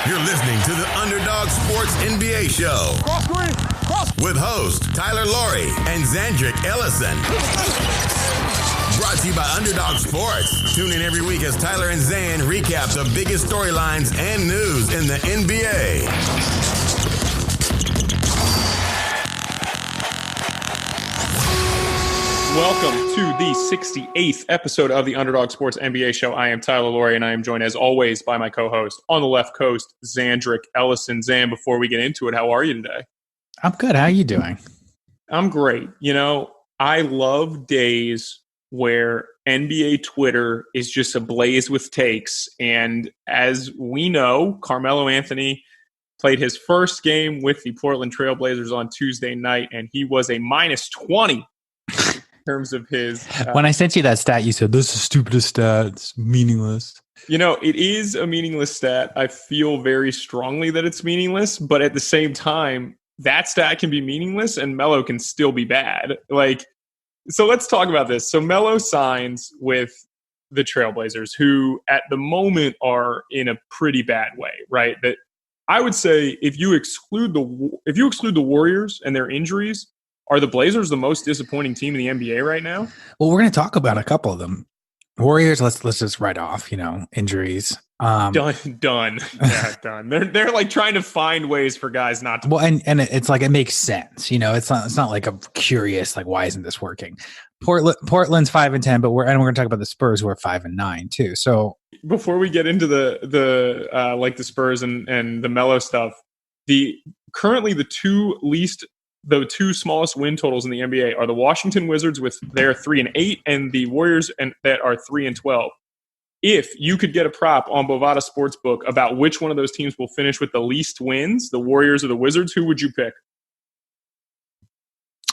You're listening to the Underdog Sports NBA Show with host Tyler Laurie and Zandrick Ellison. Brought to you by Underdog Sports. Tune in every week as Tyler and Zan recap the biggest storylines and news in the NBA. Welcome to the 68th episode of the Underdog Sports NBA Show. I am Tyler Laurie, and I am joined, as always, by my co-host on the left coast, Zandrick Ellison. Zan, before we get into it, how are you today? I'm good. How are you doing? I'm great. You know, I love days where NBA Twitter is just ablaze with takes. And as we know, Carmelo Anthony played his first game with the Portland Trail Blazers on Tuesday night, and he was a minus 20 in terms of his... when I sent you that stat, you said, this is the stupidest stat. It's meaningless. You know, it is a meaningless stat. I feel very strongly that it's meaningless, but at the same time, that stat can be meaningless and Melo can still be bad. So let's talk about this. So Melo signs with the Trailblazers, who at the moment are in a pretty bad way, right? That I would say if you exclude the Warriors and their injuries, are the Blazers the most disappointing team in the NBA right now? Well, we're going to talk about a couple of them. Warriors, let's just write off, injuries. Done. Yeah, done. They're like trying to find ways for guys not to. Well, and it's like it makes sense, It's not like a curious why isn't this working? Portland's 5-10, but we're going to talk about the Spurs who are 5-9 too. So before we get into the Spurs and the Melo stuff, currently the two smallest win totals in the NBA are the Washington Wizards with their 3-8 and the Warriors that are 3-12. If you could get a prop on Bovada Sportsbook about which one of those teams will finish with the least wins, the Warriors or the Wizards, who would you pick?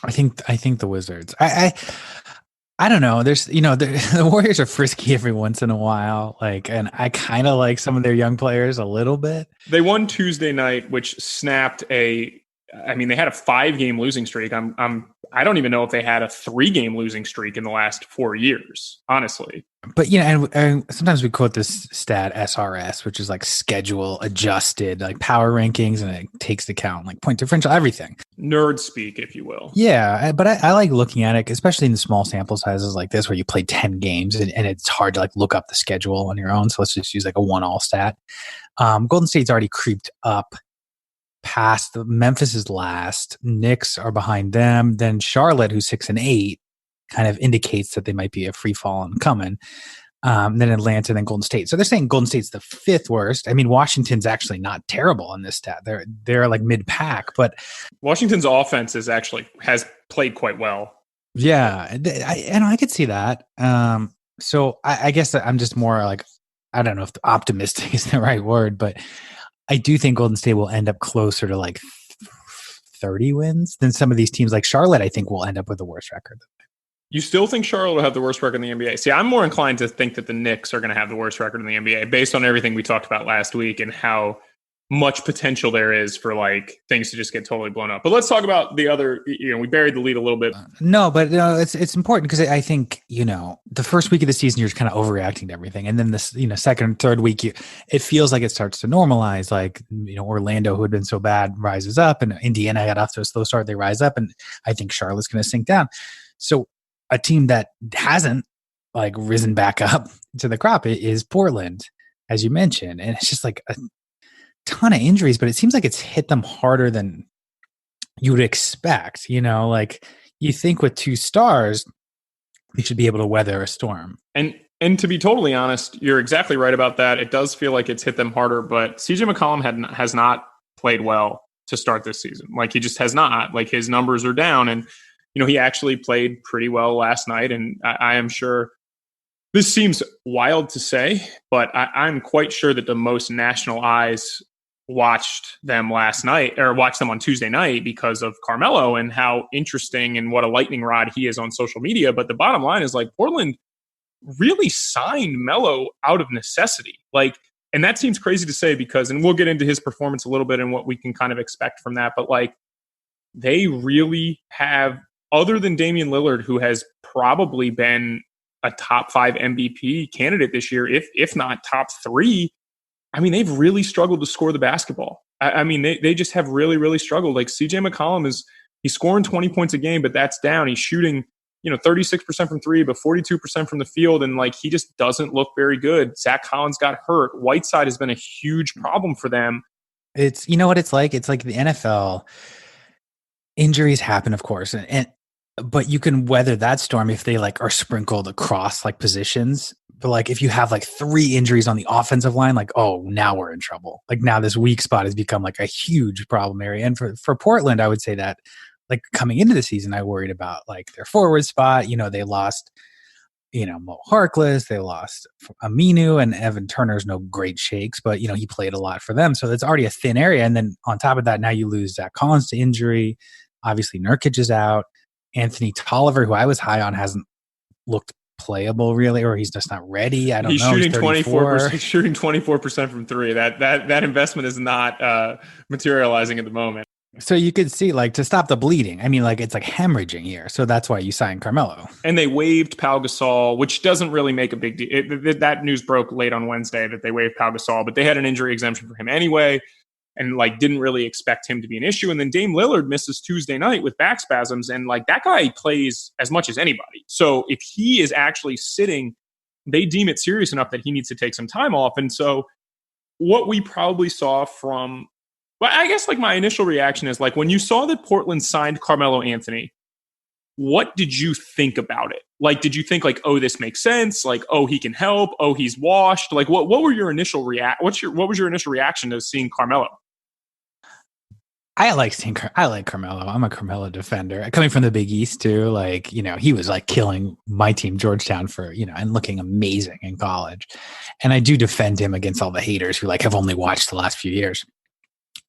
I think the Wizards. I don't know. There's the Warriors are frisky every once in a while, and I kind of like some of their young players a little bit. They won Tuesday night, which snapped they had a 5-game losing streak. I don't even know if they had a 3-game losing streak in the last 4 years, honestly. But and sometimes we quote this stat SRS, which is schedule adjusted, power rankings, and it takes into account point differential, everything. Nerd speak, if you will. Yeah, but I like looking at it, especially in the small sample sizes like this, where you play 10 games and it's hard to look up the schedule on your own. So let's just use a 1-all stat. Golden State's already creeped up past Memphis is last. Knicks are behind them. Then Charlotte, who's 6-8, kind of indicates that they might be a free fall and coming. Then Atlanta, then Golden State. So they're saying Golden State's the 5th worst. Washington's actually not terrible on this stat. They're mid-pack, but Washington's offense has played quite well. Yeah, I could see that. So I guess that I'm just more I don't know if optimistic is the right word, but I do think Golden State will end up closer to 30 wins than some of these teams. Like Charlotte, I think will end up with the worst record. You still think Charlotte will have the worst record in the NBA? See, I'm more inclined to think that the Knicks are going to have the worst record in the NBA based on everything we talked about last week and how much potential there is for things to just get totally blown up. But let's talk about the other, we buried the lead a little bit. No, but it's important because I think, the first week of the season, you're just kind of overreacting to everything. And then this, second, third week, it feels like it starts to normalize. Orlando, who had been so bad, rises up, and Indiana got off to a slow start. They rise up. And I think Charlotte's going to sink down. So a team that hasn't risen back up to the crop is Portland, as you mentioned. And it's just a ton of injuries, but it seems like it's hit them harder than you would expect. You think with 2 stars, they should be able to weather a storm. And to be totally honest, you're exactly right about that. It does feel like it's hit them harder, but CJ McCollum has not played well to start this season. He just has not. His numbers are down, and he actually played pretty well last night, and I am sure this seems wild to say, but I'm quite sure that the most national eyes watched them on Tuesday night because of Carmelo and how interesting and what a lightning rod he is on social media. But the bottom line is Portland really signed Melo out of necessity. And that seems crazy to say because, and we'll get into his performance a little bit and what we can kind of expect from that. But they really have, other than Damian Lillard, who has probably been a top 5 MVP candidate this year, if not top 3, I mean, they've really struggled to score the basketball. I mean, they just have really, really struggled. Like CJ McCollum he's scoring 20 points a game, but that's down. He's shooting, 36% from three, but 42% from the field. And like, he just doesn't look very good. Zach Collins got hurt. Whiteside has been a huge problem for them. It's, you know what it's like? It's like the NFL. Injuries happen, of course. But you can weather that storm if they like are sprinkled across like positions. But like if you have like 3 injuries on the offensive line, like, oh, now we're in trouble. Like now this weak spot has become like a huge problem area. And for Portland, I would say that like coming into the season, I worried about like their forward spot. They lost, Mo Harkless, they lost Aminu, and Evan Turner's no great shakes, but he played a lot for them. So it's already a thin area. And then on top of that, now you lose Zach Collins to injury. Obviously Nurkic is out. Anthony Tolliver, who I was high on, hasn't looked playable really, or he's just not ready. I don't know. Shooting 24%. He's shooting 24% from three. That investment is not materializing at the moment. So you could see, like, to stop the bleeding. I mean, like, it's like hemorrhaging here. So that's why you signed Carmelo. And they waived Pau Gasol, which doesn't really make a big deal. That news broke late on Wednesday that they waived Pau Gasol, but they had an injury exemption for him anyway, and like didn't really expect him to be an issue. And then Dame Lillard misses Tuesday night with back spasms, and like that guy plays as much as anybody. So if he is actually sitting, they deem it serious enough that he needs to take some time off. And so what we probably saw from, well, I guess like my initial reaction is like when you saw that Portland signed Carmelo Anthony, what did you think about it? Like, did you think like, oh, this makes sense? Like, oh, he can help. Oh, he's washed. Like, what were your initial what was your initial reaction to seeing Carmelo? I like Carmelo. I'm a Carmelo defender. Coming from the Big East too, like, he was like killing my team, Georgetown, for, and looking amazing in college. And I do defend him against all the haters who like have only watched the last few years.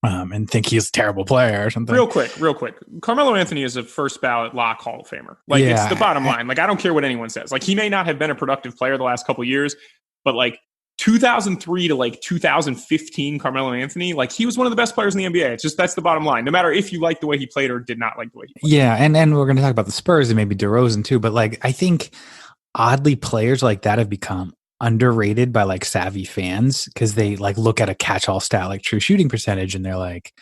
And think he's a terrible player or something. Real quick. Carmelo Anthony is a first ballot lock Hall of Famer. Like, yeah, it's the bottom line. Like, I don't care what anyone says. Like, he may not have been a productive player the last couple of years, but like 2003 to like 2015 Carmelo Anthony, like he was one of the best players in the NBA. It's just, that's the bottom line. No matter if you liked the way he played or did not like the way he played. Yeah, and we're going to talk about the Spurs and maybe DeRozan too, but like I think oddly players like that have become underrated by like savvy fans because they like look at a catch-all stat like true shooting percentage and they're like,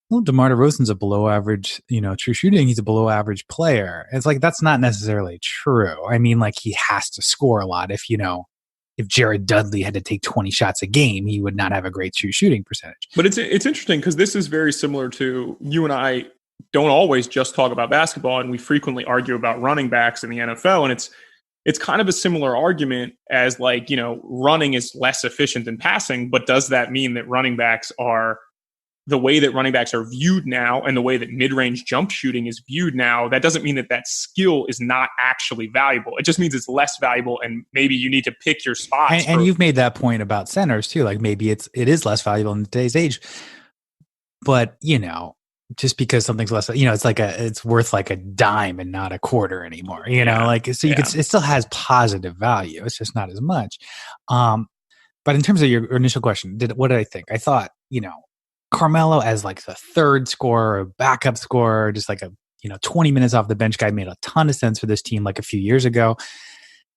well, DeMar DeRozan's a below average, true shooting. He's a below average player. It's like, that's not necessarily true. I mean, like he has to score a lot. If Jared Dudley had to take 20 shots a game, he would not have a great true shooting percentage. But it's interesting because this is very similar to you and I don't always just talk about basketball, and we frequently argue about running backs in the NFL. And it's kind of a similar argument as like, running is less efficient than passing, but does that mean that running backs are the way that running backs are viewed now and the way that mid-range jump shooting is viewed now? That doesn't mean that skill is not actually valuable. It just means it's less valuable, and maybe you need to pick your spots. And you've made that point about centers too. Like maybe it is less valuable in today's age, but just because something's less, it's worth like a dime and not a quarter anymore, so it still has positive value. It's just not as much. But in terms of your initial question, what did I think? I thought, Carmelo as like the third scorer, or backup scorer, just like a, 20 minutes off the bench guy made a ton of sense for this team like a few years ago.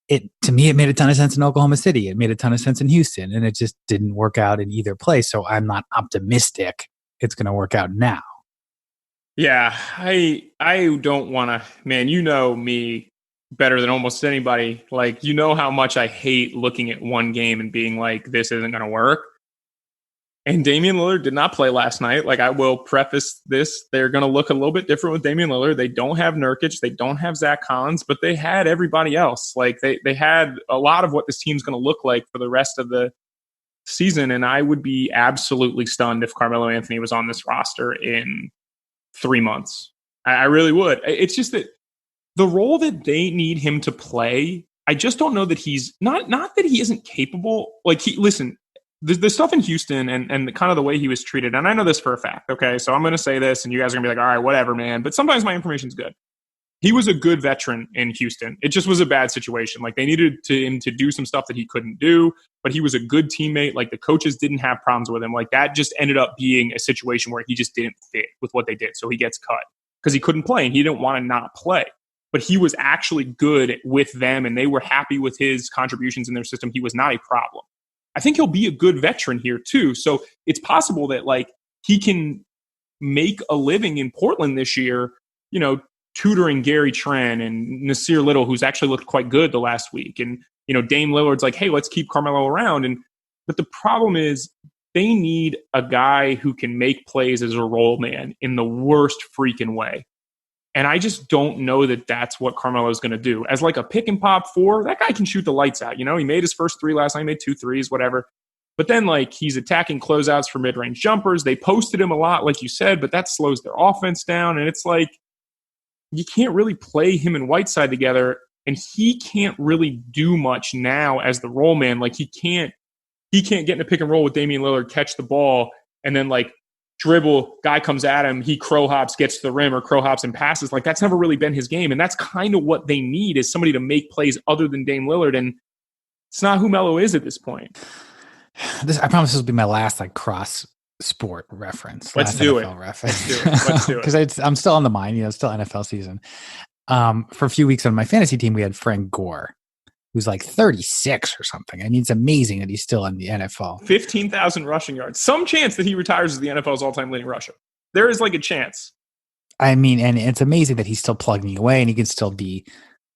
To me, it made a ton of sense in Oklahoma City. It made a ton of sense in Houston, and it just didn't work out in either place. So I'm not optimistic it's going to work out now. Yeah, I don't want to, man, me better than almost anybody. Like, how much I hate looking at one game and being like, this isn't going to work. And Damian Lillard did not play last night. Like, I will preface this. They're going to look a little bit different with Damian Lillard. They don't have Nurkic. They don't have Zach Collins, but they had everybody else. Like, they had a lot of what this team's going to look like for the rest of the season. And I would be absolutely stunned if Carmelo Anthony was on this roster in 3 months. I really would. It's just that the role that they need him to play, I just don't know that he's not that he isn't capable. Like, the stuff in Houston and the kind of the way he was treated, and I know this for a fact, okay? So I'm going to say this, and you guys are going to be like, all right, whatever, man. But sometimes my information's good. He was a good veteran in Houston. It just was a bad situation. Like, they needed him to do some stuff that he couldn't do, but he was a good teammate. Like, the coaches didn't have problems with him. Like, that just ended up being a situation where he just didn't fit with what they did. So he gets cut because he couldn't play, and he didn't want to not play. But he was actually good with them, and they were happy with his contributions in their system. He was not a problem. I think he'll be a good veteran here too. So it's possible that like he can make a living in Portland this year, tutoring Gary Trent and Nasir Little, who's actually looked quite good the last week. And, Dame Lillard's like, hey, let's keep Carmelo around. But the problem is they need a guy who can make plays as a role man in the worst freaking way. And I just don't know that that's what Carmelo's going to do. As like a pick and pop 4, that guy can shoot the lights out. He made his first 3 last night, made 2 threes, whatever. But then like he's attacking closeouts for mid-range jumpers. They posted him a lot, like you said, but that slows their offense down. And it's like you can't really play him and Whiteside together, and he can't really do much now as the role man. Like he can't get in a pick and roll with Damian Lillard, catch the ball, and then like dribble, guy comes at him, he crow hops, gets to the rim, or crow hops and passes. Like that's never really been his game. And that's kind of what they need, is somebody to make plays other than Dame Lillard. And it's not who Melo is at this point. I promise this will be my last like cross sport reference. Let's do it. Let's do it. Because I'm still on the mind, it's still NFL season. For a few weeks on my fantasy team, we had Frank Gore, who's like 36 or something. I mean, it's amazing that he's still in the NFL. 15,000 rushing yards. Some chance that he retires as the NFL's all-time leading rusher. There is like a chance. I mean, and it's amazing that he's still plugging away and he can still be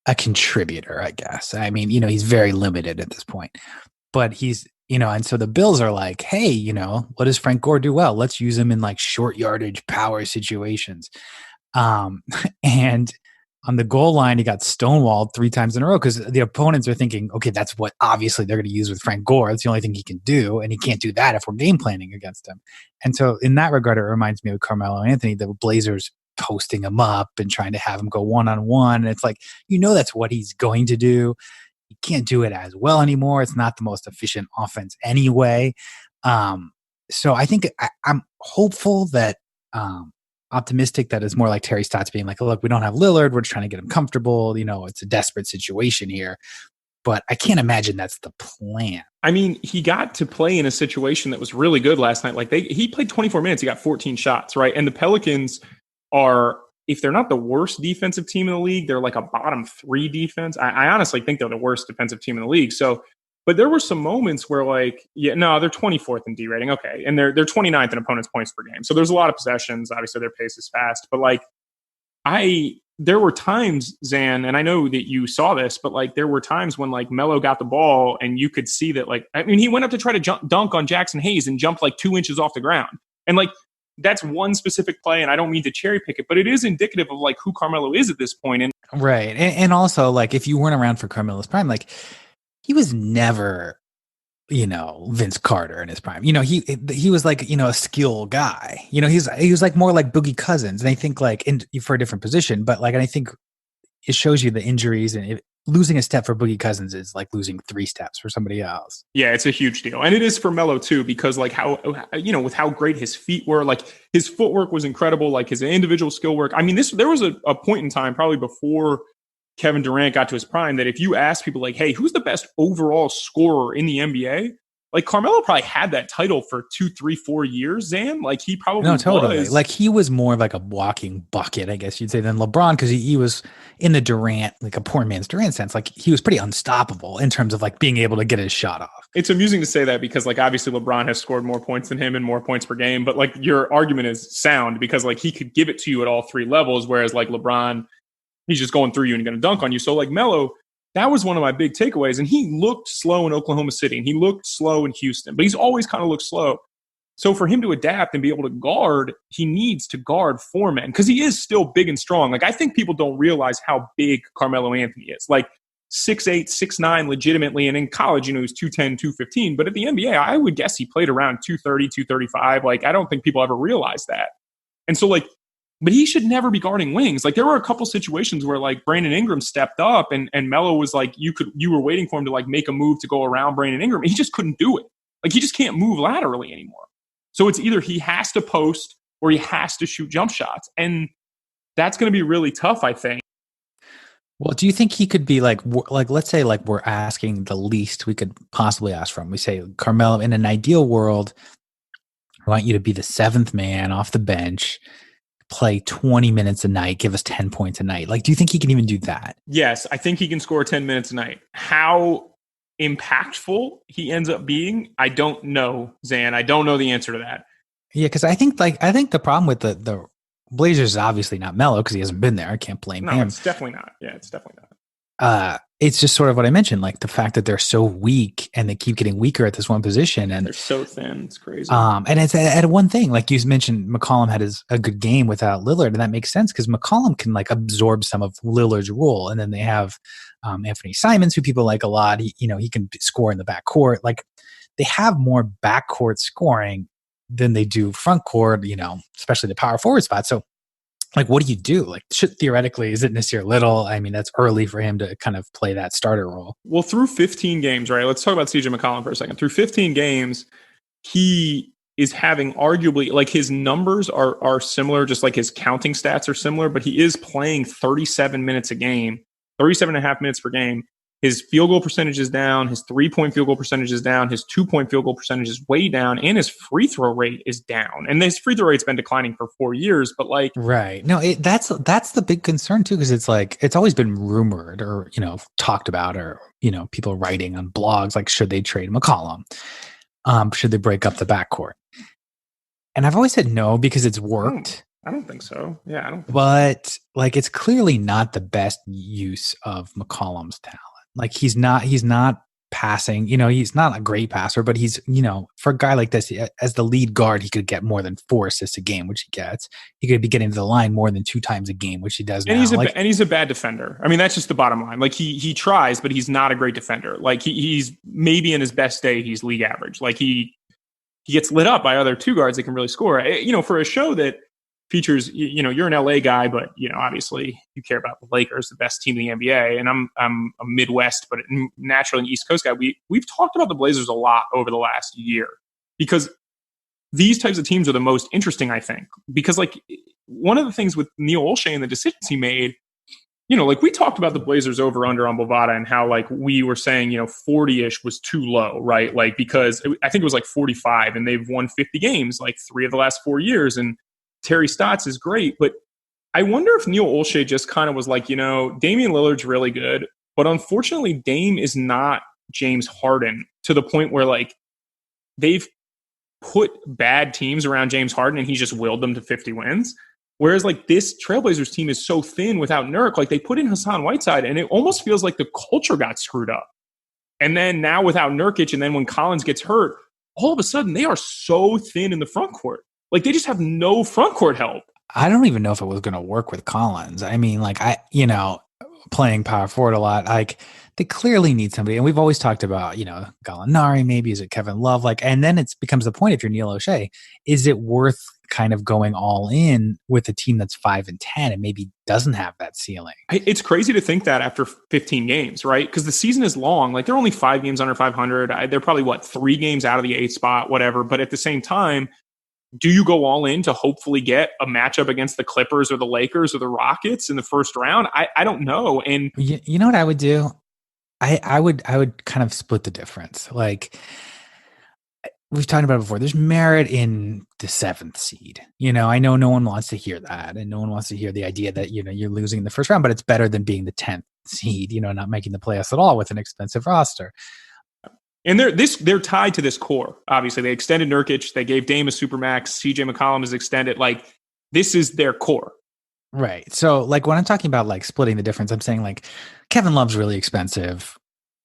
a contributor, I guess. I mean, he's very limited at this point. But he's, and so the Bills are like, hey, what does Frank Gore do well? Let's use him in like short yardage power situations. And on the goal line, he got stonewalled 3 times in a row because the opponents are thinking, okay, that's what obviously they're going to use with Frank Gore. That's the only thing he can do. And he can't do that if we're game planning against him. And so in that regard, it reminds me of Carmelo Anthony, the Blazers posting him up and trying to have him go one-on-one. And it's like, that's what he's going to do. He can't do it as well anymore. It's not the most efficient offense anyway. So I think I'm hopeful that, optimistic that it's more like Terry Stotts being like, look, we don't have Lillard. We're just trying to get him comfortable. It's a desperate situation here. But I can't imagine that's the plan. I mean, he got to play in a situation that was really good last night. Like he played 24 minutes. He got 14 shots, right? And the Pelicans are, if they're not the worst defensive team in the league, they're like a bottom 3 defense. I honestly think they're the worst defensive team in the league. So, but there were some moments where like, they're 24th in D rating. Okay. And they're 29th in opponents' points per game. So there's a lot of possessions. Obviously their pace is fast, but like there were times, Zan, and I know that you saw this, but like there were times when like Melo got the ball and you could see that like, I mean, he went up to try to dunk on Jackson Hayes and jumped like 2 inches off the ground. And like, that's one specific play, and I don't mean to cherry pick it, but it is indicative of like who Carmelo is at this point. And right. And also like, if you weren't around for Carmelo's prime, like he was never, Vince Carter in his prime. He was like, a skill guy. He was like more like Boogie Cousins. And I think like for a different position, but like, and I think it shows you the injuries, and losing a step for Boogie Cousins is like losing 3 steps for somebody else. Yeah, it's a huge deal. And it is for Melo too, because like how, with how great his feet were, like his footwork was incredible, like his individual skill work. I mean, there was a point in time probably before Kevin Durant got to his prime that if you ask people like, hey, who's the best overall scorer in the NBA? Like Carmelo probably had that title for 2, 3, 4 years, Zan. Like he probably was. Like he was more of like a walking bucket, I guess you'd say, than LeBron, because he was in the Durant, like a poor man's Durant sense. Like he was pretty unstoppable in terms of like being able to get his shot off. It's amusing to say that because like obviously LeBron has scored more points than him and more points per game, but like your argument is sound because like he could give it to you at all 3 levels, whereas like LeBron, he's just going through you and going to dunk on you. So like Melo, that was one of my big takeaways. And he looked slow in Oklahoma City and he looked slow in Houston, but he's always kind of looked slow. So for him to adapt and be able to guard, he needs to guard 4 men because he is still big and strong. Like I think people don't realize how big Carmelo Anthony is. Like 6'8", 6'9", legitimately. And in college, he was 210, 215. But at the NBA, I would guess he played around 230, 235. Like I don't think people ever realize that. And so like, but he should never be guarding wings. Like there were a couple situations where like Brandon Ingram stepped up and Melo was like, you were waiting for him to like make a move to go around Brandon Ingram. He just couldn't do it. Like he just can't move laterally anymore. So it's either he has to post or he has to shoot jump shots. And that's going to be really tough, I think. Well, do you think he could be like, let's say like we're asking the least we could possibly ask from. We say, Carmelo, in an ideal world, I want you to be the 7th man off the bench, play 20 minutes a night, give us 10 points a night. Like, do you think he can even do that? Yes, I think he can score 10 minutes a night. How impactful he ends up being, I don't know, Zan. I don't know the answer to that. Yeah, because I think the problem with the Blazers is obviously not Melo because he hasn't been there. I can't blame him. It's definitely not. Yeah, it's definitely not. It's just sort of what I mentioned, like the fact that they're so weak and they keep getting weaker at this one position, and they're so thin. It's crazy. And it's at one thing, like you mentioned, McCollum had a good game without Lillard, and that makes sense because McCollum can like absorb some of Lillard's role, and then they have Anthony Simons, who people like a lot. He can score in the backcourt. Like they have more backcourt scoring than they do front court. Especially the power forward spot. So. Like, what do you do? Like, theoretically, is it Nasir Little? I mean, that's early for him to kind of play that starter role. Well, through 15 games, right? Let's talk about CJ McCollum for a second. Through 15 games, he is having arguably, like, his numbers are similar, just like his counting stats are similar, but he is playing 37 minutes a game, 37 and a half minutes per game. His field goal percentage is down. His 3-point field goal percentage is down. His 2-point field goal percentage is way down. And his free throw rate is down. And his free throw rate's been declining for 4 years. But like, right. No, that's the big concern too, because it's like, it's always been rumored or, talked about or, people writing on blogs, like, should they trade McCollum? Should they break up the backcourt? And I've always said no, because it's worked. I don't think so. Yeah, I don't think but like, it's clearly not the best use of McCollum's talent. Like he's not passing, he's not a great passer, but he's, for a guy like this, as the lead guard, he could get more than 4 assists a game, which he gets. He could be getting to the line more than 2 times a game, which he does now. And he's a bad defender. I mean, that's just the bottom line. Like he tries, but he's not a great defender. Like he's maybe in his best day, he's league average. Like he gets lit up by other 2 guards that can really score. For a show that features, you're an LA guy, but obviously you care about the Lakers, the best team in the NBA, and I'm a Midwest, but naturally an East Coast guy. We've talked about the Blazers a lot over the last year because these types of teams are the most interesting, I think, because like one of the things with Neil Olshey and the decisions he made, like we talked about the Blazers over under on Bovada and how like we were saying, 40-ish was too low, right? Like because I think it was like 45 and they've won 50 games, like 3 of the last 4 years, and Terry Stotts is great, but I wonder if Neil Olshey just kind of was like, Damian Lillard's really good, but unfortunately Dame is not James Harden to the point where like they've put bad teams around James Harden and he's just willed them to 50 wins. Whereas like this Trailblazers team is so thin without Nurk, like they put in Hassan Whiteside and it almost feels like the culture got screwed up. And then now without Nurkic, and then when Collins gets hurt, all of a sudden they are so thin in the front court. Like they just have no front court help. I don't even know if it was going to work with Collins. I mean, like playing power forward a lot, like they clearly need somebody. And we've always talked about, Gallinari, maybe is it Kevin Love? Like, and then it becomes the point if you're Neil Olshey, is it worth kind of going all in with a team that's 5-10 and maybe doesn't have that ceiling? It's crazy to think that after 15 games, right? Because the season is long. Like they're only 5 games under 500. They're probably 3 games out of the 8th spot, whatever. But at the same time, do you go all in to hopefully get a matchup against the Clippers or the Lakers or the Rockets in the first round? I don't know. And you know what I would do? I would kind of split the difference. Like we've talked about it before, there's merit in the 7th seed. I know no one wants to hear that, and no one wants to hear the idea that you're losing in the first round, but it's better than being the 10th seed. Not making the playoffs at all with an expensive roster. And they're tied to this core. Obviously, they extended Nurkic. They gave Dame a supermax. CJ McCollum is extended. Like, this is their core. Right. So, like, when I'm talking about, like, splitting the difference, I'm saying, like, Kevin Love's really expensive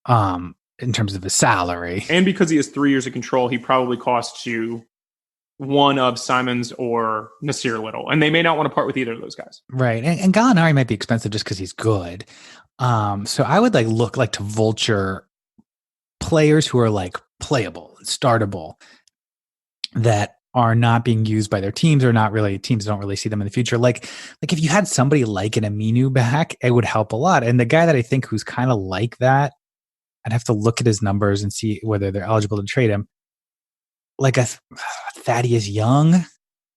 in terms of his salary. And because he has 3 years of control, he probably costs you one of Simons or Nasir Little. And they may not want to part with either of those guys. Right. And Gallinari might be expensive just because he's good. So I would, like, look, like, to vulture players who are like playable, startable, that are not being used by their teams or not really teams don't really see them in the future. Like if you had somebody like an Aminu back, it would help a lot. And the guy that I think who's kind of like that, I'd have to look at his numbers and see whether they're eligible to trade him. Like a Thaddeus Young,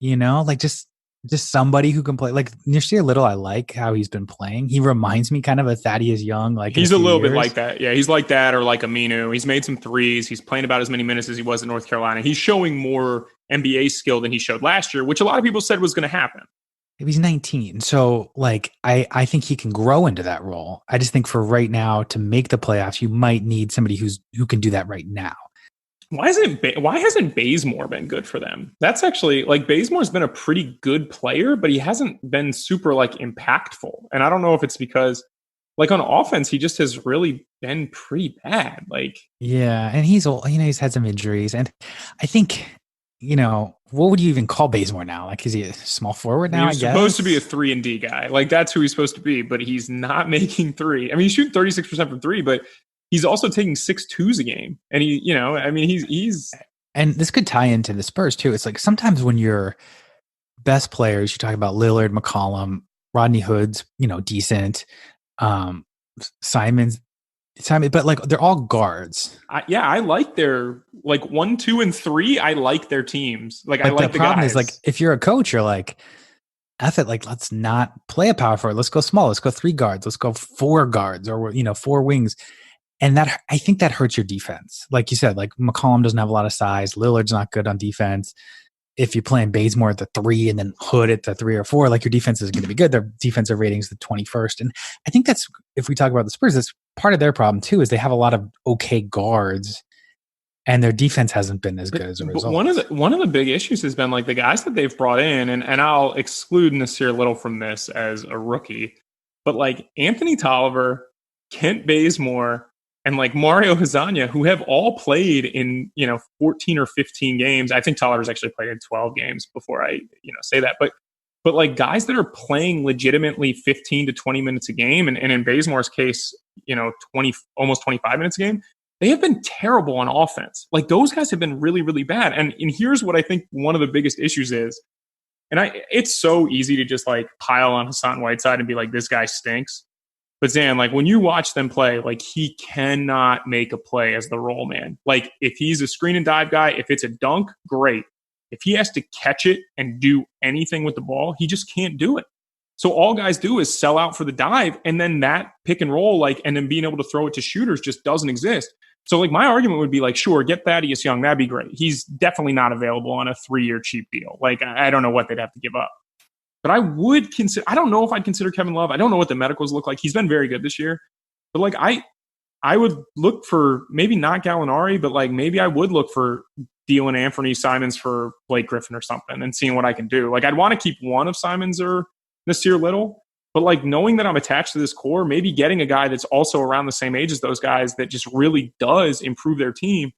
like just somebody who can play. Like Nasir Little, I like how he's been playing. He reminds me kind of a Thaddeus Young. Like he's a little bit like that. Yeah, he's like that, or like Aminu. He's made some threes. He's playing about as many minutes as he was in North Carolina. He's showing more NBA skill than he showed last year, which a lot of people said was going to happen. He's 19. So like I think he can grow into that role. I just think for right now to make the playoffs, you might need somebody who can do that right now. Why hasn't Bazemore been good for them? That's actually like Bazemore's been a pretty good player, but he hasn't been super like impactful. And I don't know if it's because like on offense, he just has really been pretty bad. Like, yeah, and he's old, he's had some injuries. And I think, what would you even call Bazemore now? Like, is he a small forward now? He was supposed to be a 3-and-D guy. Like, that's who he's supposed to be, but he's not making three. I mean, he's shooting 36% from three, but he's also taking 6-2s a game. And he's and this could tie into the Spurs too. It's like sometimes when your best players, you talk about Lillard, McCollum, Rodney Hood's, decent, Simon, but like they're all guards. I like their like 1, 2, and 3. I like their teams. Like, but I like the problem guys. Is like if you're a coach, you're like, F it, like let's not play a power forward. Let's go small. Let's go 3 guards. Let's go 4 guards or 4 wings. And that I think that hurts your defense. Like you said, like McCollum doesn't have a lot of size. Lillard's not good on defense. If you're playing Bazemore at the 3 and then Hood at the 3 or 4, like your defense is going to be good. Their defensive rating's the 21st. And I think that's, if we talk about the Spurs, that's part of their problem too, is they have a lot of okay guards and their defense hasn't been as good as a result. One of the big issues has been like the guys that they've brought in, and I'll exclude Nasir Little from this as a rookie, but like Anthony Tolliver, Kent Bazemore, and like Mario Hezonja, who have all played in 14 or 15 games. I think Tolliver's actually played in 12 games before I say that, but like guys that are playing legitimately 15 to 20 minutes a game, and in Bazemore's case, 20 almost 25 minutes a game. They have been terrible on offense. Like those guys have been really, really bad. And here's what I think one of the biggest issues is. And it's so easy to just like pile on Hassan Whiteside and be like, this guy stinks. But Zan, like when you watch them play, like he cannot make a play as the roll man. Like if he's a screen and dive guy, if it's a dunk, great. If he has to catch it and do anything with the ball, he just can't do it. So all guys do is sell out for the dive, and then that pick and roll, like, and then being able to throw it to shooters just doesn't exist. So like my argument would be like, sure, get Thaddeus Young. That'd be great. He's definitely not available on a 3-year cheap deal. Like I don't know what they'd have to give up. But I would consider, I don't know if I'd consider Kevin Love. I don't know what the medicals look like. He's been very good this year. But like I would look for maybe not Gallinari, but like maybe I would look for dealing Anthony Simons for Blake Griffin or something and seeing what I can do. Like I'd want to keep one of Simons or Nasir Little. But like knowing that I'm attached to this core, maybe getting a guy that's also around the same age as those guys that just really does improve their team.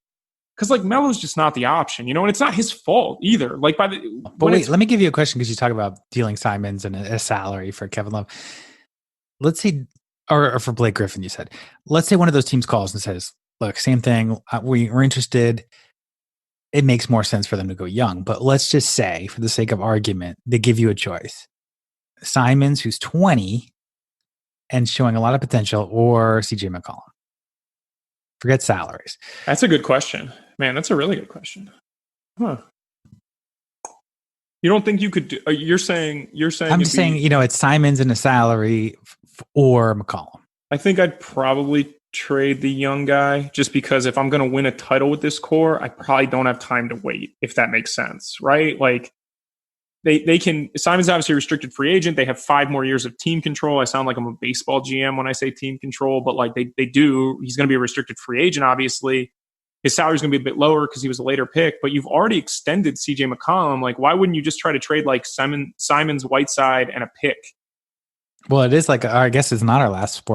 Because like Melo's just not the option, and it's not his fault either. Like but wait, let me give you a question because you talk about dealing Simons and a salary for Kevin Love. Let's say, or for Blake Griffin, you said. Let's say one of those teams calls and says, "Look, same thing. We're interested." It makes more sense for them to go young, but let's just say, for the sake of argument, they give you a choice. Simons, who's 20 and showing a lot of potential, or CJ McCollum. Forget salaries. That's a good question. Man, that's a really good question. Huh. You don't think you could do, you're saying I'm saying, it's Simons and a salary or McCollum. I think I'd probably trade the young guy just because if I'm going to win a title with this core, I probably don't have time to wait, if that makes sense, right? Like they can, Simon's obviously a restricted free agent. They have 5 more years of team control. I sound like I'm a baseball GM when I say team control, but like they do, he's going to be a restricted free agent, obviously. His salary is going to be a bit lower because he was a later pick, but you've already extended CJ McCollum. Like, why wouldn't you just try to trade like Simons, Whiteside, and a pick? Well, it is like, I guess it's not our last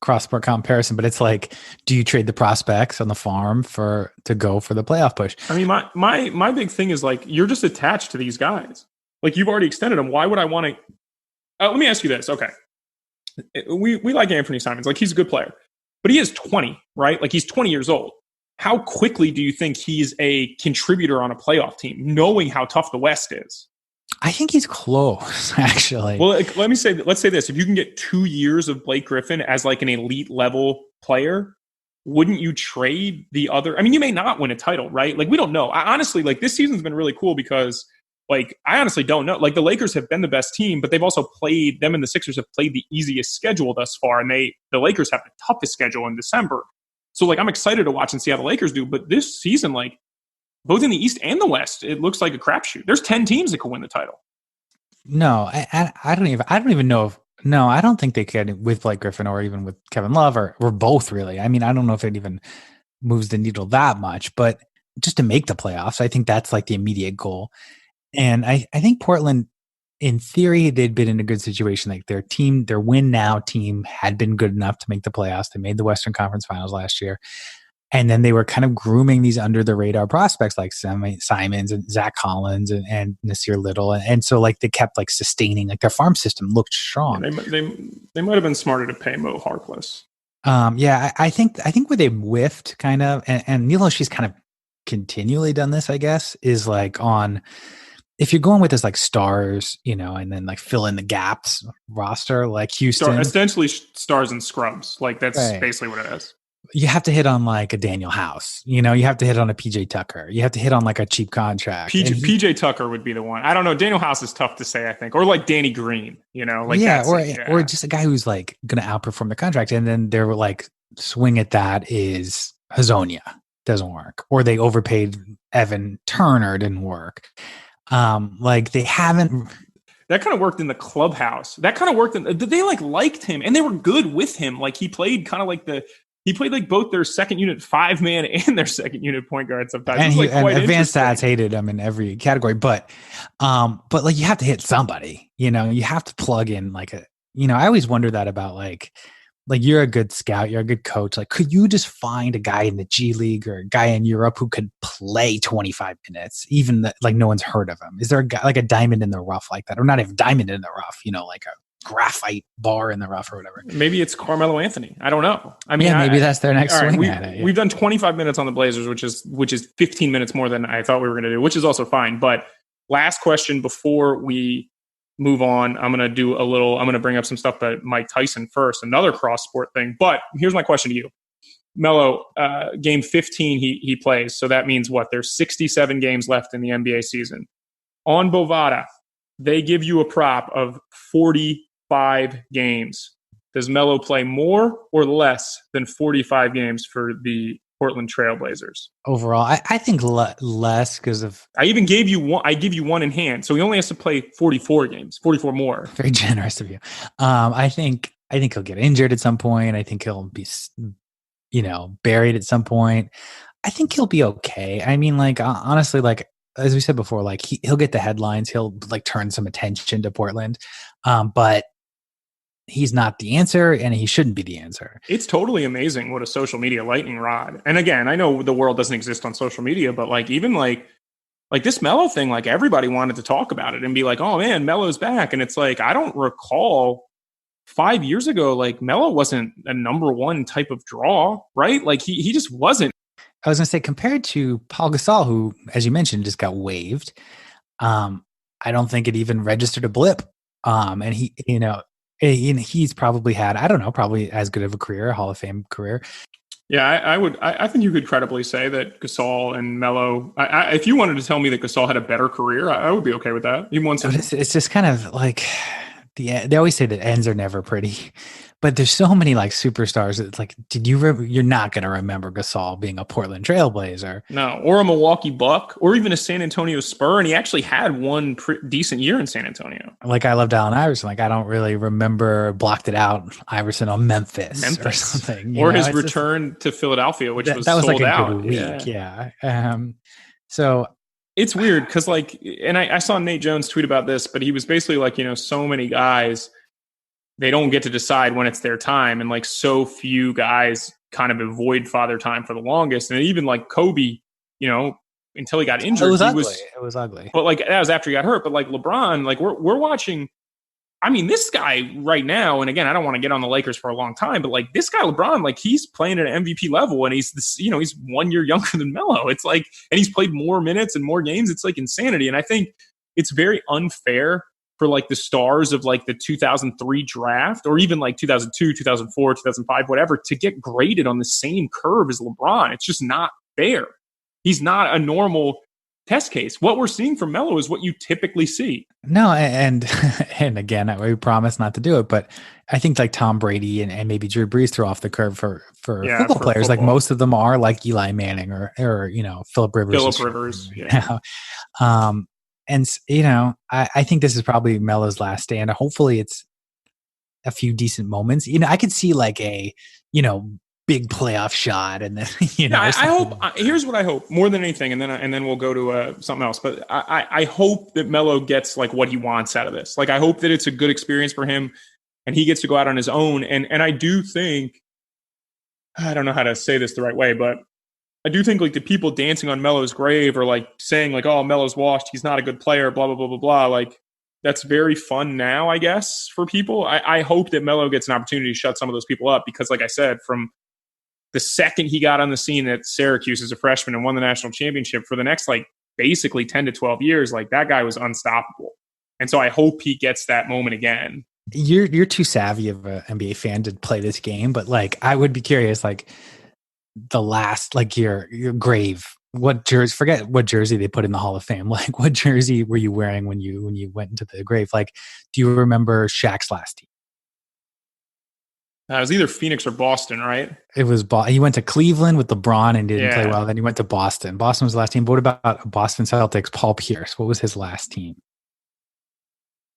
cross-sport comparison, but it's like, do you trade the prospects on the farm to go for the playoff push? I mean, my big thing is like, you're just attached to these guys. Like, you've already extended them. Why would I want to? Let me ask you this. Okay. We like Anthony Simons. Like, he's a good player. But he is 20, right? Like, he's 20 years old. How quickly do you think he's a contributor on a playoff team, knowing how tough the West is? I think he's close, actually. Well, let's say this. If you can get 2 years of Blake Griffin as like an elite level player, wouldn't you trade the other? I mean, you may not win a title, right? Like, we don't know. Honestly, like, this season's been really cool because, like, I honestly don't know. Like, the Lakers have been the best team, but they've also played, them and the Sixers have played the easiest schedule thus far, and the Lakers have the toughest schedule in December. So, like, I'm excited to watch and see how the Lakers do. But this season, like, both in the East and the West, it looks like a crapshoot. There's 10 teams that could win the title. No, I don't even know if, no, I don't think they could with Blake Griffin or even with Kevin Love or both really. I mean, I don't know if it even moves the needle that much, but just to make the playoffs, I think that's like the immediate goal. And I think Portland, in theory, they'd been in a good situation. Like their team, their win now team had been good enough to make the playoffs. They made the Western Conference Finals last year. And then they were kind of grooming these under the radar prospects like Simons and Zach Collins and Nasir Little. And so like they kept like sustaining, like their farm system looked strong. Yeah, they might have been smarter to pay Mo Harkless. I think where they whiffed kind of, and Neil O'Shea's kind of continually done this, I guess, is like on, if you're going with this like stars, and then like fill in the gaps roster, like Houston. Essentially stars and scrubs. Like that's basically what it is. You have to hit on like a Daniel House, you have to hit on a PJ Tucker. You have to hit on like a cheap contract. PJ Tucker would be the one. I don't know. Daniel House is tough to say, I think, or like Danny Green, or just a guy who's like going to outperform the contract. And then their like swing at that is Hazonia doesn't work, or they overpaid Evan Turner, didn't work. Like they haven't. That kind of worked in the clubhouse. That kind of worked they like liked him and they were good with him. Like he played kind of like he played like both their second unit 5-man and their second unit point guard sometimes. And advanced stats hated him in every category, but like you have to hit somebody, you have to plug in like I always wonder that about like you're a good scout, you're a good coach. Like, could you just find a guy in the G League or a guy in Europe who could play 25 minutes, even like no one's heard of him? Is there a guy like a diamond in the rough like that, or not even diamond in the rough, like a graphite bar in the rough or whatever? Maybe it's Carmelo Anthony. I don't know. I mean, maybe that's their next swing at it. Yeah. We've done 25 minutes on the Blazers, which is 15 minutes more than I thought we were going to do, which is also fine. But last question before we move on, I'm going to bring up some stuff about Mike Tyson first, another cross sport thing. But here's my question to you. Melo, game 15 he plays. So that means what? There's 67 games left in the NBA season. On Bovada, they give you a prop of 45 games. Does Melo play more or less than 45 games for the Portland Trailblazers? Overall, I think less because of... I even gave you one. I give you one in hand. So he only has to play 44 games, 44 more. Very generous of you. I think he'll get injured at some point. I think he'll be, buried at some point. I think he'll be okay. I mean, like, honestly, like, as we said before, like he'll get the headlines. He'll like turn some attention to Portland. But he's not the answer and he shouldn't be the answer. It's totally amazing what a social media lightning rod. And again, I know the world doesn't exist on social media, but like even like this Melo thing, like everybody wanted to talk about it and be like, oh man, Melo's back. And it's like, I don't recall 5 years ago, like Melo wasn't a number one type of draw, right? Like he just wasn't. I was going to say, compared to Paul Gasol, who, as you mentioned, just got waived, I don't think it even registered a blip. And he's probably had, I don't know, probably as good of a career, a Hall of Fame career. Yeah, I think you could credibly say that Gasol and Melo, if you wanted to tell me that Gasol had a better career, I would be okay with that. It's just kind of like, they always say that ends are never pretty. But there's so many like superstars. It's like, you're not going to remember Gasol being a Portland Trailblazer. No, or a Milwaukee Buck, or even a San Antonio Spur. And he actually had one decent year in San Antonio. Like I loved Allen Iverson. Like I don't really remember blocked it out Iverson on Memphis or something. Or his return to Philadelphia, which was sold like out. Good week. Yeah. So it's weird because like, and I saw Nate Jones tweet about this, but he was basically like, so many guys, they don't get to decide when it's their time. And like so few guys kind of avoid father time for the longest. And even like Kobe, until he got injured, it was ugly. But like that was after he got hurt. But like LeBron, like we're watching, I mean, this guy right now, and again, I don't want to get on the Lakers for a long time, but like this guy, LeBron, like he's playing at an MVP level and he's this, he's 1 year younger than Melo. It's like, and he's played more minutes and more games. It's like insanity. And I think it's very unfair for like the stars of like the 2003 draft or even like 2002, 2004, 2005, whatever, to get graded on the same curve as LeBron. It's just not fair. He's not a normal test case. What we're seeing from Melo is what you typically see. No, and again, we promise not to do it, but I think like Tom Brady and maybe Drew Brees throw off the curve for football players. Football. Like most of them are like Eli Manning or Phillip Rivers. Yeah. And, I think this is probably Melo's last stand. Hopefully it's a few decent moments. I could see like a, big playoff shot. And then, I hope, here's what I hope more than anything. And then we'll go to something else. But I hope that Melo gets like what he wants out of this. Like, I hope that it's a good experience for him and he gets to go out on his own. And I do think, I don't know how to say this the right way, but I do think like the people dancing on Melo's grave or like saying like, oh, Melo's washed, he's not a good player, blah, blah, blah, blah, blah. Like, that's very fun now, I guess, for people. I hope that Melo gets an opportunity to shut some of those people up because, like I said, from the second he got on the scene at Syracuse as a freshman and won the national championship, for the next like basically 10 to 12 years, like that guy was unstoppable. And so I hope he gets that moment again. You're too savvy of an NBA fan to play this game, but like I would be curious, like the last, like your grave, what jersey? Forget what jersey they put in the Hall of Fame. Like, what jersey were you wearing when you went into the grave? Like, do you remember Shaq's last team? It was either Phoenix or Boston, right? It was he went to Cleveland with LeBron and didn't play well. Then he went to Boston. Boston was the last team. But what about Boston Celtics? Paul Pierce. What was his last team?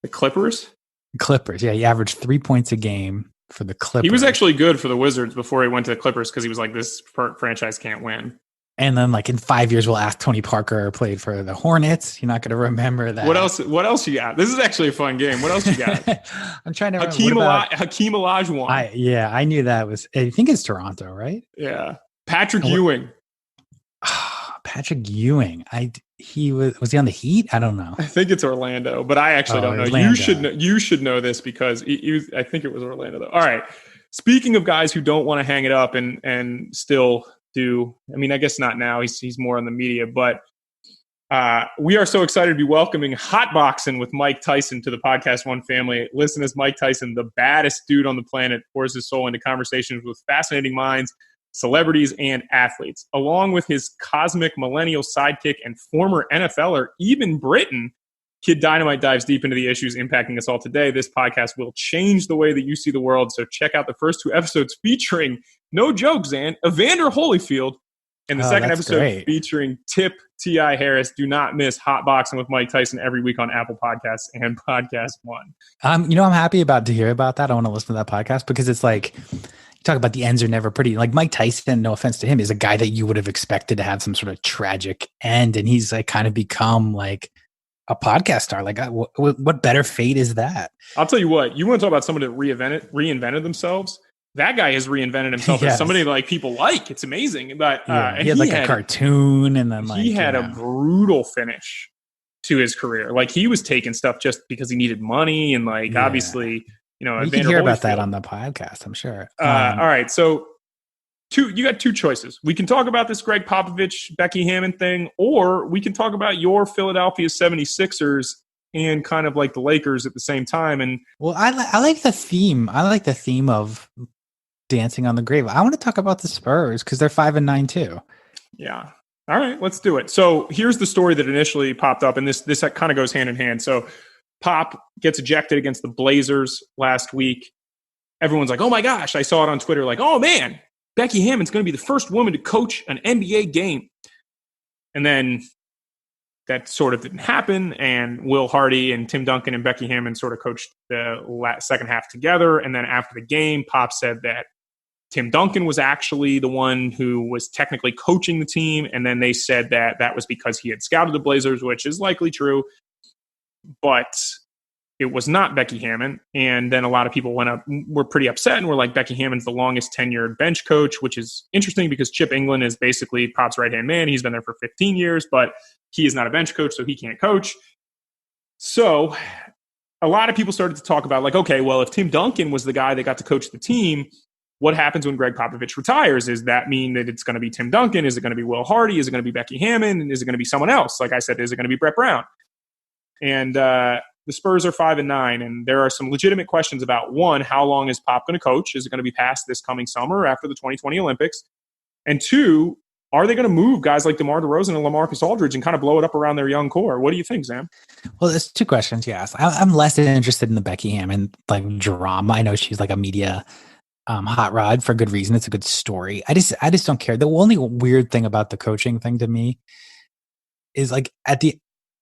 The Clippers? Clippers. Yeah, he averaged 3 points a game for the Clippers. He was actually good for the Wizards before he went to the Clippers because he was like, this franchise can't win. And then, like, in 5 years, we'll ask Tony Parker played for the Hornets. You're not going to remember that. What else you got? This is actually a fun game. What else you got? I'm trying to remember. Hakeem Olajuwon. I knew that was. I think it's Toronto, right? Yeah. Patrick Ewing. Patrick Ewing. He was he on the Heat? I don't know. I think it's Orlando, but I actually don't know. Orlando. You should know this because I think it was Orlando though. All right. Speaking of guys who don't want to hang it up and still do, I mean, I guess not now. He's more on the media, but we are so excited to be welcoming Hotboxing with Mike Tyson to the Podcast One family. Listen as Mike Tyson, the baddest dude on the planet, pours his soul into conversations with fascinating minds, celebrities, and athletes. Along with his cosmic millennial sidekick and former NFLer, Eben Britton, Kid Dynamite dives deep into the issues impacting us all today. This podcast will change the way that you see the world, so check out the first 2 episodes featuring, no joke, Zan, Evander Holyfield, and the second episode featuring Tip T.I. Harris. Do not miss Hotboxing with Mike Tyson every week on Apple Podcasts and Podcast One. I'm happy to hear about that. I want to listen to that podcast because it's like, talk about the ends are never pretty. Like Mike Tyson, no offense to him, is a guy that you would have expected to have some sort of tragic end. And he's like kind of become like a podcast star. Like what better fate is that? I'll tell you what, you want to talk about someone that reinvented themselves. That guy has reinvented himself as somebody like people like. It's amazing. But he had a cartoon and then he had a brutal finish to his career. Like he was taking stuff just because he needed money. And like, obviously, you can hear about that on the podcast, I'm sure. All right. So you got 2 choices. We can talk about this Greg Popovich, Becky Hammon thing, or we can talk about your Philadelphia 76ers and kind of like the Lakers at the same time. And well, I like the theme. I like the theme of dancing on the grave. I want to talk about the Spurs because they're 5-9 too. Yeah. All right, let's do it. So here's the story that initially popped up, and this kind of goes hand in hand. So Pop gets ejected against the Blazers last week. Everyone's like, oh my gosh. I saw it on Twitter like, oh man, Becky Hammon's going to be the first woman to coach an NBA game. And then that sort of didn't happen. And Will Hardy and Tim Duncan and Becky Hammon sort of coached the second half together. And then after the game, Pop said that Tim Duncan was actually the one who was technically coaching the team. And then they said that that was because he had scouted the Blazers, which is likely true. But it was not Becky Hammon. And then a lot of people were pretty upset and were like, Becky Hammon's the longest tenured bench coach, which is interesting because Chip England is basically Pop's right-hand man. He's been there for 15 years, but he is not a bench coach, so he can't coach. So a lot of people started to talk about like, okay, well, if Tim Duncan was the guy that got to coach the team, what happens when Greg Popovich retires? Does that mean that it's going to be Tim Duncan? Is it going to be Will Hardy? Is it going to be Becky Hammon? And is it going to be someone else? Like I said, is it going to be Brett Brown? And the Spurs are 5-9, and there are some legitimate questions about, one, how long is Pop going to coach? Is it going to be past this coming summer after the 2020 Olympics? And 2, are they going to move guys like DeMar DeRozan and LaMarcus Aldridge and kind of blow it up around their young core? What do you think, Sam? Well, there's 2 questions you asked. I'm less interested in the Becky Hammon like drama. I know she's like a media hot rod for good reason. It's a good story. I just don't care. The only weird thing about the coaching thing to me is like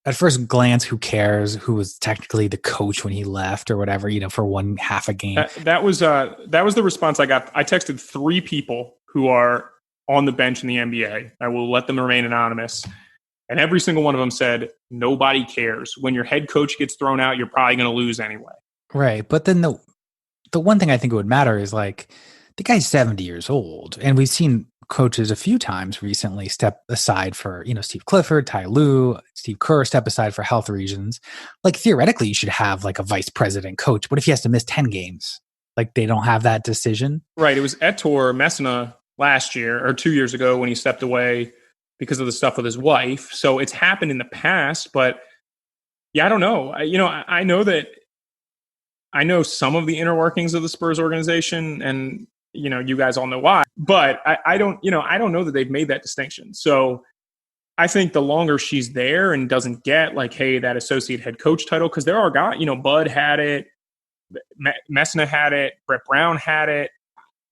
at first glance, who cares who was technically the coach when he left or whatever, for one half a game. That was the response I got. I texted 3 people who are on the bench in the NBA. I will let them remain anonymous. And every single one of them said, nobody cares. When your head coach gets thrown out, you're probably going to lose anyway. Right. But then the one thing I think it would matter is like the guy's 70 years old. And we've seen coaches a few times recently step aside for, Steve Clifford, Ty Lue, Steve Kerr step aside for health reasons. Like theoretically, you should have like a vice president coach. What if he has to miss 10 games? Like they don't have that decision. Right. It was Ettore Messina last year or 2 years ago when he stepped away because of the stuff with his wife. So it's happened in the past, but yeah, I don't know. I know some of the inner workings of the Spurs organization, and you guys all know why, but I don't know that they've made that distinction. So I think the longer she's there and doesn't get like, hey, that associate head coach title, because there are guys, Bud had it, Messina had it, Brett Brown had it.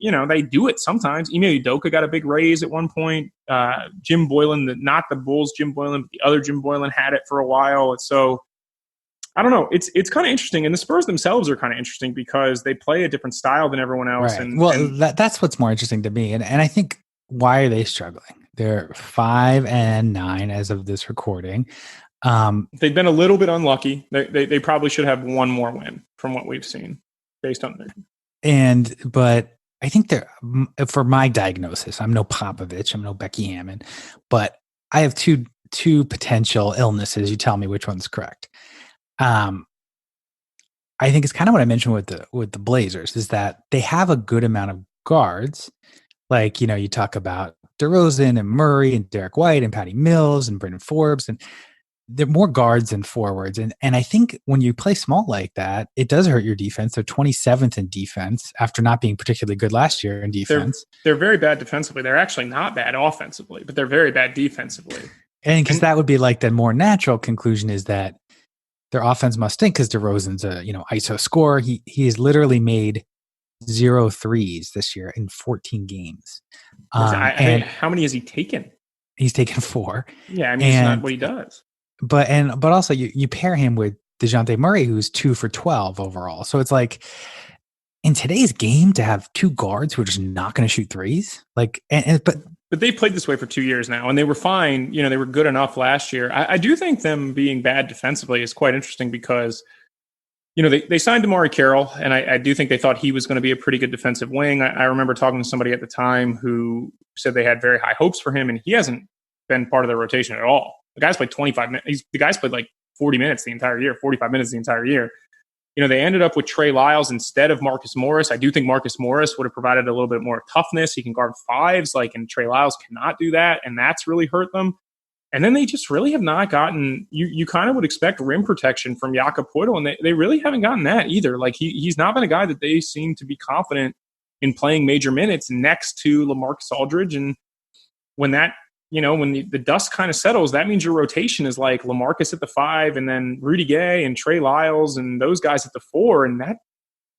They do it sometimes. Ime Udoka got a big raise at one point. Jim Boylan, not the Bulls Jim Boylan, but the other Jim Boylan had it for a while. And so I don't know. It's kind of interesting. And the Spurs themselves are kind of interesting because they play a different style than everyone else. Right. That's what's more interesting to me. And I think, why are they struggling? They're 5-9 as of this recording. They've been a little bit unlucky. They probably should have one more win from what we've seen based on their. But I think for my diagnosis, I'm no Popovich, I'm no Becky Hammond, but I have two potential illnesses. You tell me which one's correct. I think it's kind of what I mentioned with the Blazers, is that they have a good amount of guards. Like, you talk about DeRozan and Murray and Derek White and Patty Mills and Brandon Forbes, and they're more guards than forwards. And I think when you play small like that, it does hurt your defense. They're 27th in defense after not being particularly good last year in defense. They're very bad defensively. They're actually not bad offensively, but they're very bad defensively. And because that would be like the more natural conclusion is that their offense must stink because DeRozan's a ISO scorer. He has literally made 0 threes this year in 14 games. And how many has he taken? He's taken 4. Yeah, it's not what he does. But also you pair him with DeJounte Murray, who's 2 for 12 overall. So it's like in today's game to have 2 guards who are just not going to shoot threes. But they've played this way for 2 years now, and they were fine. They were good enough last year. I do think them being bad defensively is quite interesting because, they signed Amari Carroll, and I do think they thought he was going to be a pretty good defensive wing. I remember talking to somebody at the time who said they had very high hopes for him, and he hasn't been part of their rotation at all. The guy's played 25 minutes. The guy's played like 40 minutes the entire year, 45 minutes the entire year. They ended up with Trey Lyles instead of Marcus Morris. I do think Marcus Morris would have provided a little bit more toughness. He can guard 5s, and Trey Lyles cannot do that, and that's really hurt them. And then they just really have not gotten – you kind of would expect rim protection from Jakob Poeltl, and they really haven't gotten that either. Like, he's not been a guy that they seem to be confident in playing major minutes next to LaMarcus Aldridge. And when that – when the dust kind of settles, that means your rotation is like LaMarcus at the 5 and then Rudy Gay and Trey Lyles and those guys at the 4. And that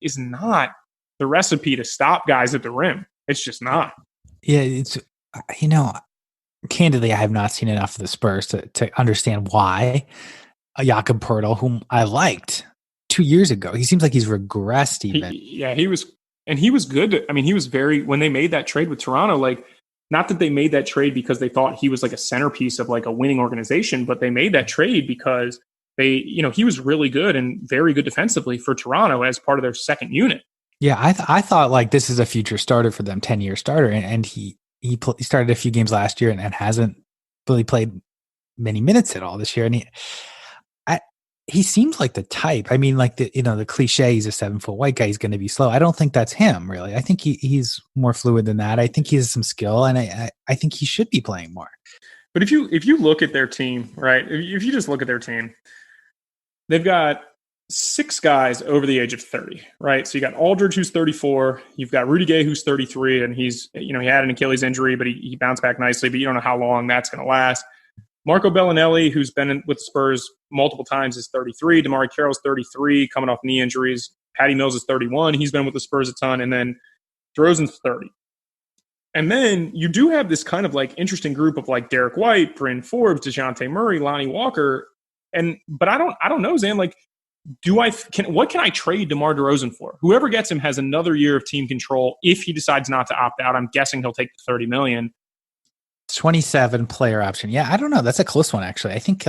is not the recipe to stop guys at the rim. It's just not. Yeah. It's, candidly, I have not seen enough of the Spurs to understand why Jakob Poeltl, whom I liked 2 years ago, he seems like he's regressed even. He was good. He was when they made that trade with Toronto, not that they made that trade because they thought he was like a centerpiece of like a winning organization, but they made that trade because he was really good and very good defensively for Toronto as part of their second unit. Yeah, I thought like this is a future starter for them, 10-year starter, and he started a few games last year and hasn't really played many minutes at all this year. And he seems like the type. The cliche, he's a 7-foot white guy, he's going to be slow. I don't think that's him, really. I think he's more fluid than that. I think he has some skill, and I think he should be playing more. But if you look at their team, right, if you just look at their team, they've got 6 guys over the age of 30, right? So you got Aldridge, who's 34. You've got Rudy Gay, who's 33, and he had an Achilles injury, but he bounced back nicely, but you don't know how long that's going to last. Marco Bellinelli, who's been with the Spurs multiple times, is 33. DeMar Carroll's 33, coming off knee injuries. Patty Mills is 31. He's been with the Spurs a ton. And then DeRozan's 30. And then you do have this kind of like interesting group of like Derek White, Bryn Forbes, DeJounte Murray, Lonnie Walker. But I don't know, Zan. Like, what can I trade DeMar DeRozan for? Whoever gets him has another year of team control. If he decides not to opt out, I'm guessing he'll take the $30 million. 27 player option. Yeah, I don't know. That's a close one, actually. I think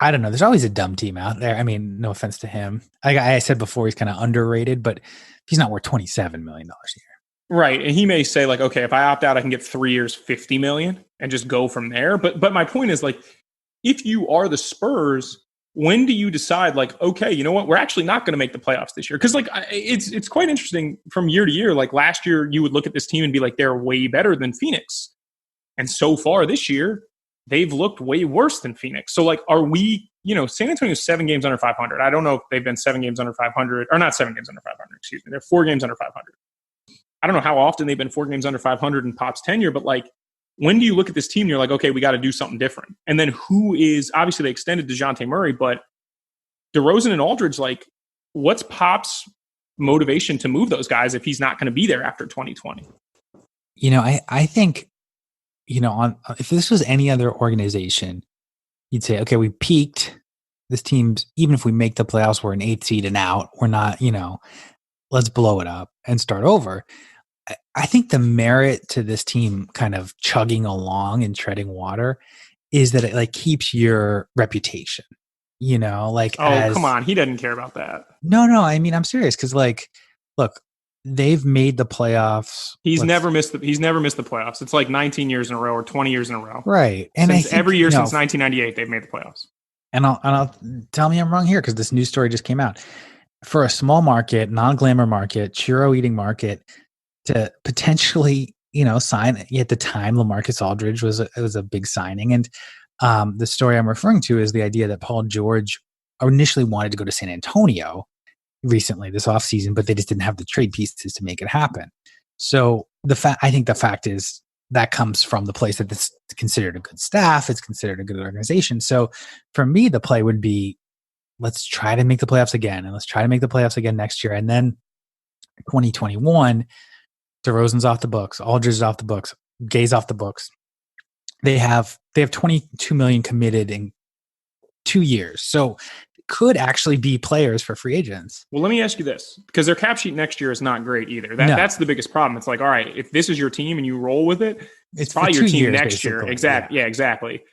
I don't know. There's always a dumb team out there. I mean, no offense to him. I said before, he's kind of underrated, but he's not worth $27 million a year. Right. And he may say, like, okay, if I opt out, I can get 3 years, $50 million and just go from there. But my point is, like, if you are the Spurs, when do you decide, like, okay, you know what, we're actually not going to make the playoffs this year? Because, like, it's quite interesting from year to year. Like, last year, you would look at this team and be like, they're way better than Phoenix. And so far this year, they've looked way worse than Phoenix. So, like, are we, San Antonio's 7 games under 500. I don't know if they've been 7 games under 500, or not 7 games under 500, excuse me. They're 4 games under 500. I don't know how often they've been 4 games under 500 in Pop's tenure, but, like, when do you look at this team and you're like, okay, we got to do something different? And then obviously they extended DeJounte Murray, but DeRozan and Aldridge, like, what's Pop's motivation to move those guys if he's not going to be there after 2020? I think, if this was any other organization, you'd say, okay, we peaked. This team's, even if we make the playoffs, we're an 8 seed and out. We're not, let's blow it up and start over. I think the merit to this team kind of chugging along and treading water is that it, like, keeps your reputation, come on. He doesn't care about that. No, I mean, I'm serious. Cause, like, look, they've made the playoffs. He's never missed the playoffs. It's like 19 years in a row or 20 years in a row. Right. And every year since 1998, they've made the playoffs. And I'll tell me I'm wrong here, because this news story just came out. For a small market, non-glamour market, churro eating market, to potentially, sign at the time, LaMarcus Aldridge was a big signing. And the story I'm referring to is the idea that Paul George initially wanted to go to San Antonio recently this offseason, but they just didn't have the trade pieces to make it happen. So I think the fact is that comes from the place that it's considered a good staff, it's considered a good organization. So for me, the play would be, let's try to make the playoffs again, and let's try to make the playoffs again next year. And then 2021, DeRozan's off the books, Aldridge is off the books, Gay's off the books. They have $22 million committed in 2 years. So could actually be players for free agents. Well, let me ask you this, because their cap sheet next year is not great either. That's the biggest problem. It's like, all right, if this is your team and you roll with it, it's probably your team next year. Exactly. Yeah, exactly.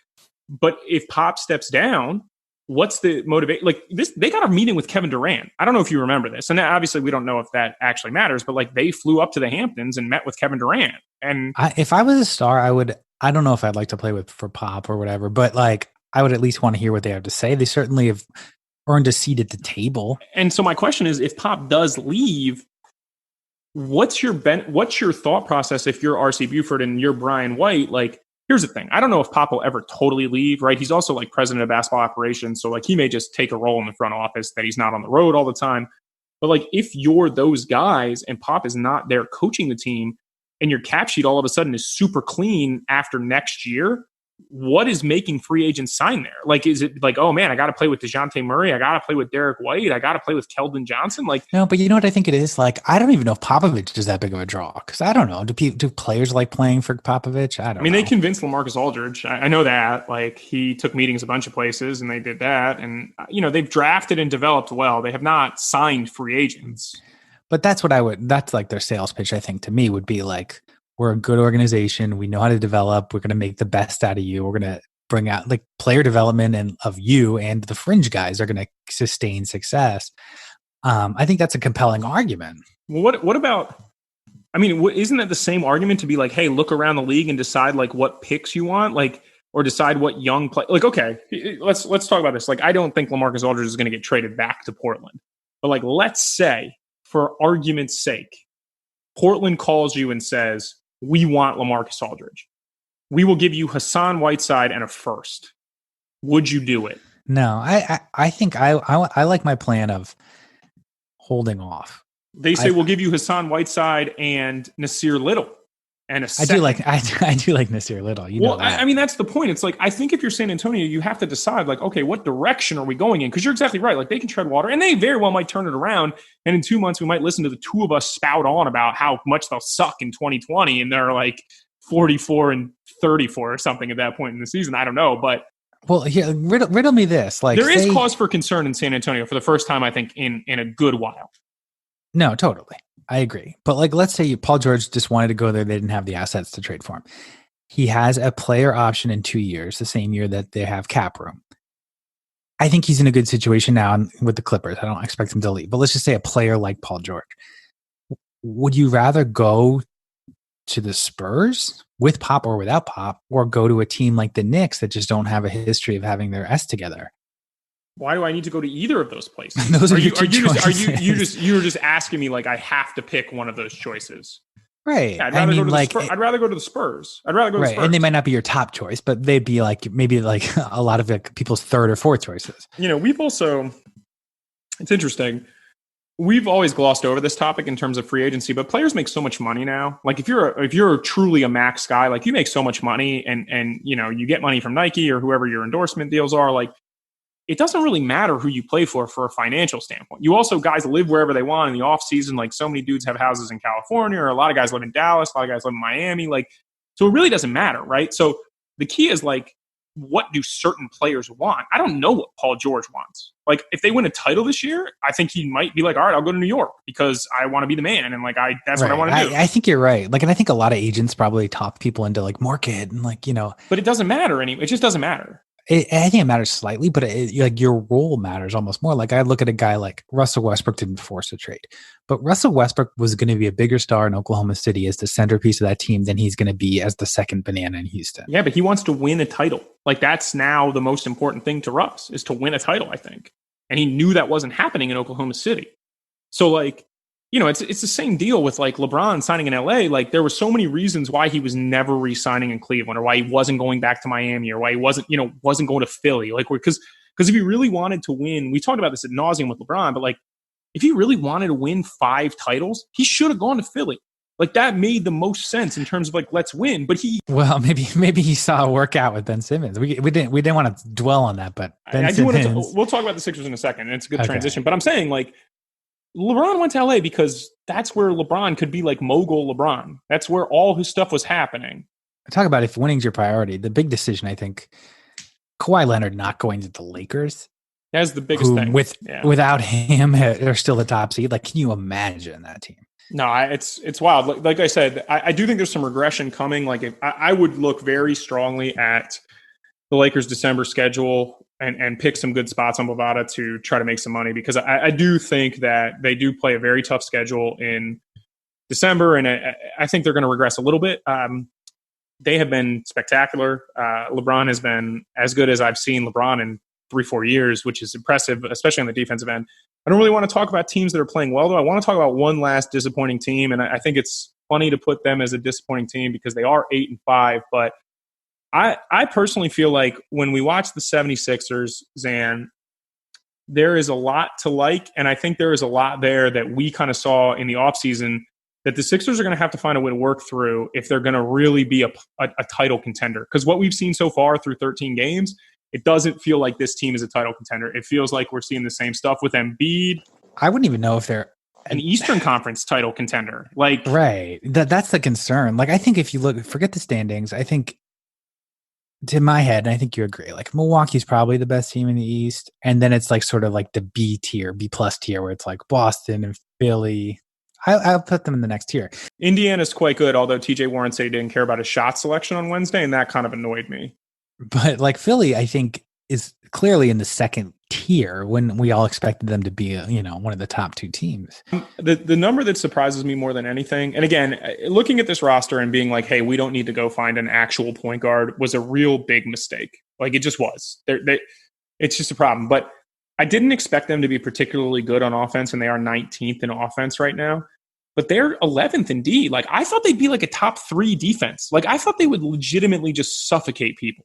But if Pop steps down, what's the motivation? Like, they got a meeting with Kevin Durant. I don't know if you remember this. And obviously we don't know if that actually matters, but, like, they flew up to the Hamptons and met with Kevin Durant. And if I was a star, I don't know if I'd like to play for Pop or whatever, but, like, I would at least want to hear what they have to say. They certainly have earned a seat at the table. And so my question is, if Pop does leave, what's your thought process if you're RC Buford and you're Brian White? Like, here's the thing. I don't know if Pop will ever totally leave, right? He's also, like, president of basketball operations. So, like, he may just take a role in the front office that he's not on the road all the time. But, like, if you're those guys and Pop is not there coaching the team and your cap sheet all of a sudden is super clean after next year, what is making free agents sign there? Like, is it like, oh man, I got to play with DeJounte Murray, I got to play with Derek White, I got to play with Keldon Johnson? Like, no, but you know what I think it is? Like, I don't even know if Popovich is that big of a draw, because I don't know. Do players like playing for Popovich? I mean, they convinced LaMarcus Aldridge. I know that. Like, he took meetings a bunch of places and they did that. And, they've drafted and developed well. They have not signed free agents. But that's that's like their sales pitch, I think, to me would be like, we're a good organization. We know how to develop. We're going to make the best out of you. We're going to bring out, like, player development and of you, and the fringe guys are going to sustain success. I think that's a compelling argument. Well, what about, I mean, isn't that the same argument to be like, hey, look around the league and decide, like, what picks you want, like, or decide what young play, like, okay, let's talk about this. Like, I don't think LaMarcus Aldridge is going to get traded back to Portland, but, like, let's say, for argument's sake, Portland calls you and says, we want LaMarcus Aldridge. We will give you Hassan Whiteside and a first. Would you do it? No, I think I like my plan of holding off. They say we'll give you Hassan Whiteside and Nasir Little. And I do like Nasir Little. Know that. I mean, that's the point. It's like, I think if you're San Antonio, you have to decide, like, okay, what direction are we going in? Because you're exactly right. Like, they can tread water, and they very well might turn it around. And in 2 months, we might listen to the two of us spout on about how much they'll suck in 2020, and they're like 44 and 34 or something at that point in the season. I don't know, but Well, here, riddle me this. Like, there is cause for concern in San Antonio for the first time, I think, in a good while. No, totally. I agree. But like, let's say Paul George just wanted to go there. They didn't have the assets to trade for him. He has a player option in 2 years, the same year that they have cap room. I think he's in a good situation now with the Clippers. I don't expect him to leave. But let's just say a player like Paul George. Would you rather go to the Spurs with Pop or without Pop, or go to a team like the Knicks that just don't have a history of having their S together? Why do I need to go to either of those places? Those are your two choices. You're just asking me like I have to pick one of those choices. Right. Yeah, I'd rather go to the Spurs. I'd rather go to the Spurs. And they might not be your top choice, but they'd be like maybe like a lot of like people's third or fourth choices. It's interesting. We've always glossed over this topic in terms of free agency, but players make so much money now. Like if you're truly a max guy, like you make so much money and you get money from Nike or whoever your endorsement deals are, like it doesn't really matter who you play for a financial standpoint. You also, guys live wherever they want in the off season. Like so many dudes have houses in California, or a lot of guys live in Dallas, a lot of guys live in Miami. Like, so it really doesn't matter, right? So the key is like, what do certain players want? I don't know what Paul George wants. Like if they win a title this year, I think he might be like, all right, I'll go to New York because I want to be the man. And like, that's what I want to do. I think you're right. Like, and I think a lot of agents probably talk people into like market and like, but it doesn't matter anymore. It just doesn't matter. I think it matters slightly, but like your role matters almost more. Like I look at a guy like Russell Westbrook didn't force a trade, but Russell Westbrook was going to be a bigger star in Oklahoma City as the centerpiece of that team than he's going to be as the second banana in Houston. Yeah, but he wants to win a title. Like that's now the most important thing to Russ is to win a title, I think. And he knew that wasn't happening in Oklahoma City. So like, it's the same deal with like LeBron signing in LA. Like there were so many reasons why he was never re-signing in Cleveland, or why he wasn't going back to Miami, or why he wasn't going to Philly. Like because if he really wanted to win, we talked about this ad nauseum with LeBron, but like if he really wanted to win 5 titles, he should have gone to Philly. Like that made the most sense in terms of like, let's win. But maybe he saw a workout with Ben Simmons. We didn't want to dwell on that, but we'll talk about the Sixers in a second. And it's a good transition, but I'm saying like, LeBron went to LA because that's where LeBron could be like mogul LeBron. That's where all his stuff was happening. Talk about if winning's your priority. The big decision, I think, Kawhi Leonard not going to the Lakers. That's the biggest thing. Without him, they're still the top seed. Like, can you imagine that team? No, it's wild. Like I said, I do think there's some regression coming. Like I would look very strongly at the Lakers' December schedule and pick some good spots on Bovada to try to make some money, because I do think that they do play a very tough schedule in December, and I think they're going to regress a little bit. They have been spectacular. LeBron has been as good as I've seen LeBron in 3-4 years, which is impressive, especially on the defensive end. I don't really want to talk about teams that are playing well, though. I want to talk about one last disappointing team, and I think it's funny to put them as a disappointing team because they are 8-5, but I personally feel like when we watch the 76ers, Zan, there is a lot to like, and I think there is a lot there that we kind of saw in the offseason that the Sixers are going to have to find a way to work through if they're going to really be a title contender. Because what we've seen so far through 13 games, it doesn't feel like this team is a title contender. It feels like we're seeing the same stuff with Embiid. I wouldn't even know if they're an Eastern Conference title contender. Like, right. That's the concern. Like, I think if you look, forget the standings, I think to my head, and I think you agree, like Milwaukee's probably the best team in the East. And then it's like sort of like the B plus tier, where it's like Boston and Philly. I'll put them in the next tier. Indiana's quite good, although TJ Warren said he didn't care about his shot selection on Wednesday, and that kind of annoyed me. But like Philly, I think is clearly in the second tier when we all expected them to be, one of the top 2 teams. The number that surprises me more than anything, and again, looking at this roster and being like, hey, we don't need to go find an actual point guard, was a real big mistake. Like it just was. It's just a problem. But I didn't expect them to be particularly good on offense, and they are 19th in offense right now. But they're 11th in D. Like I thought they'd be like a top 3 defense. Like I thought they would legitimately just suffocate people.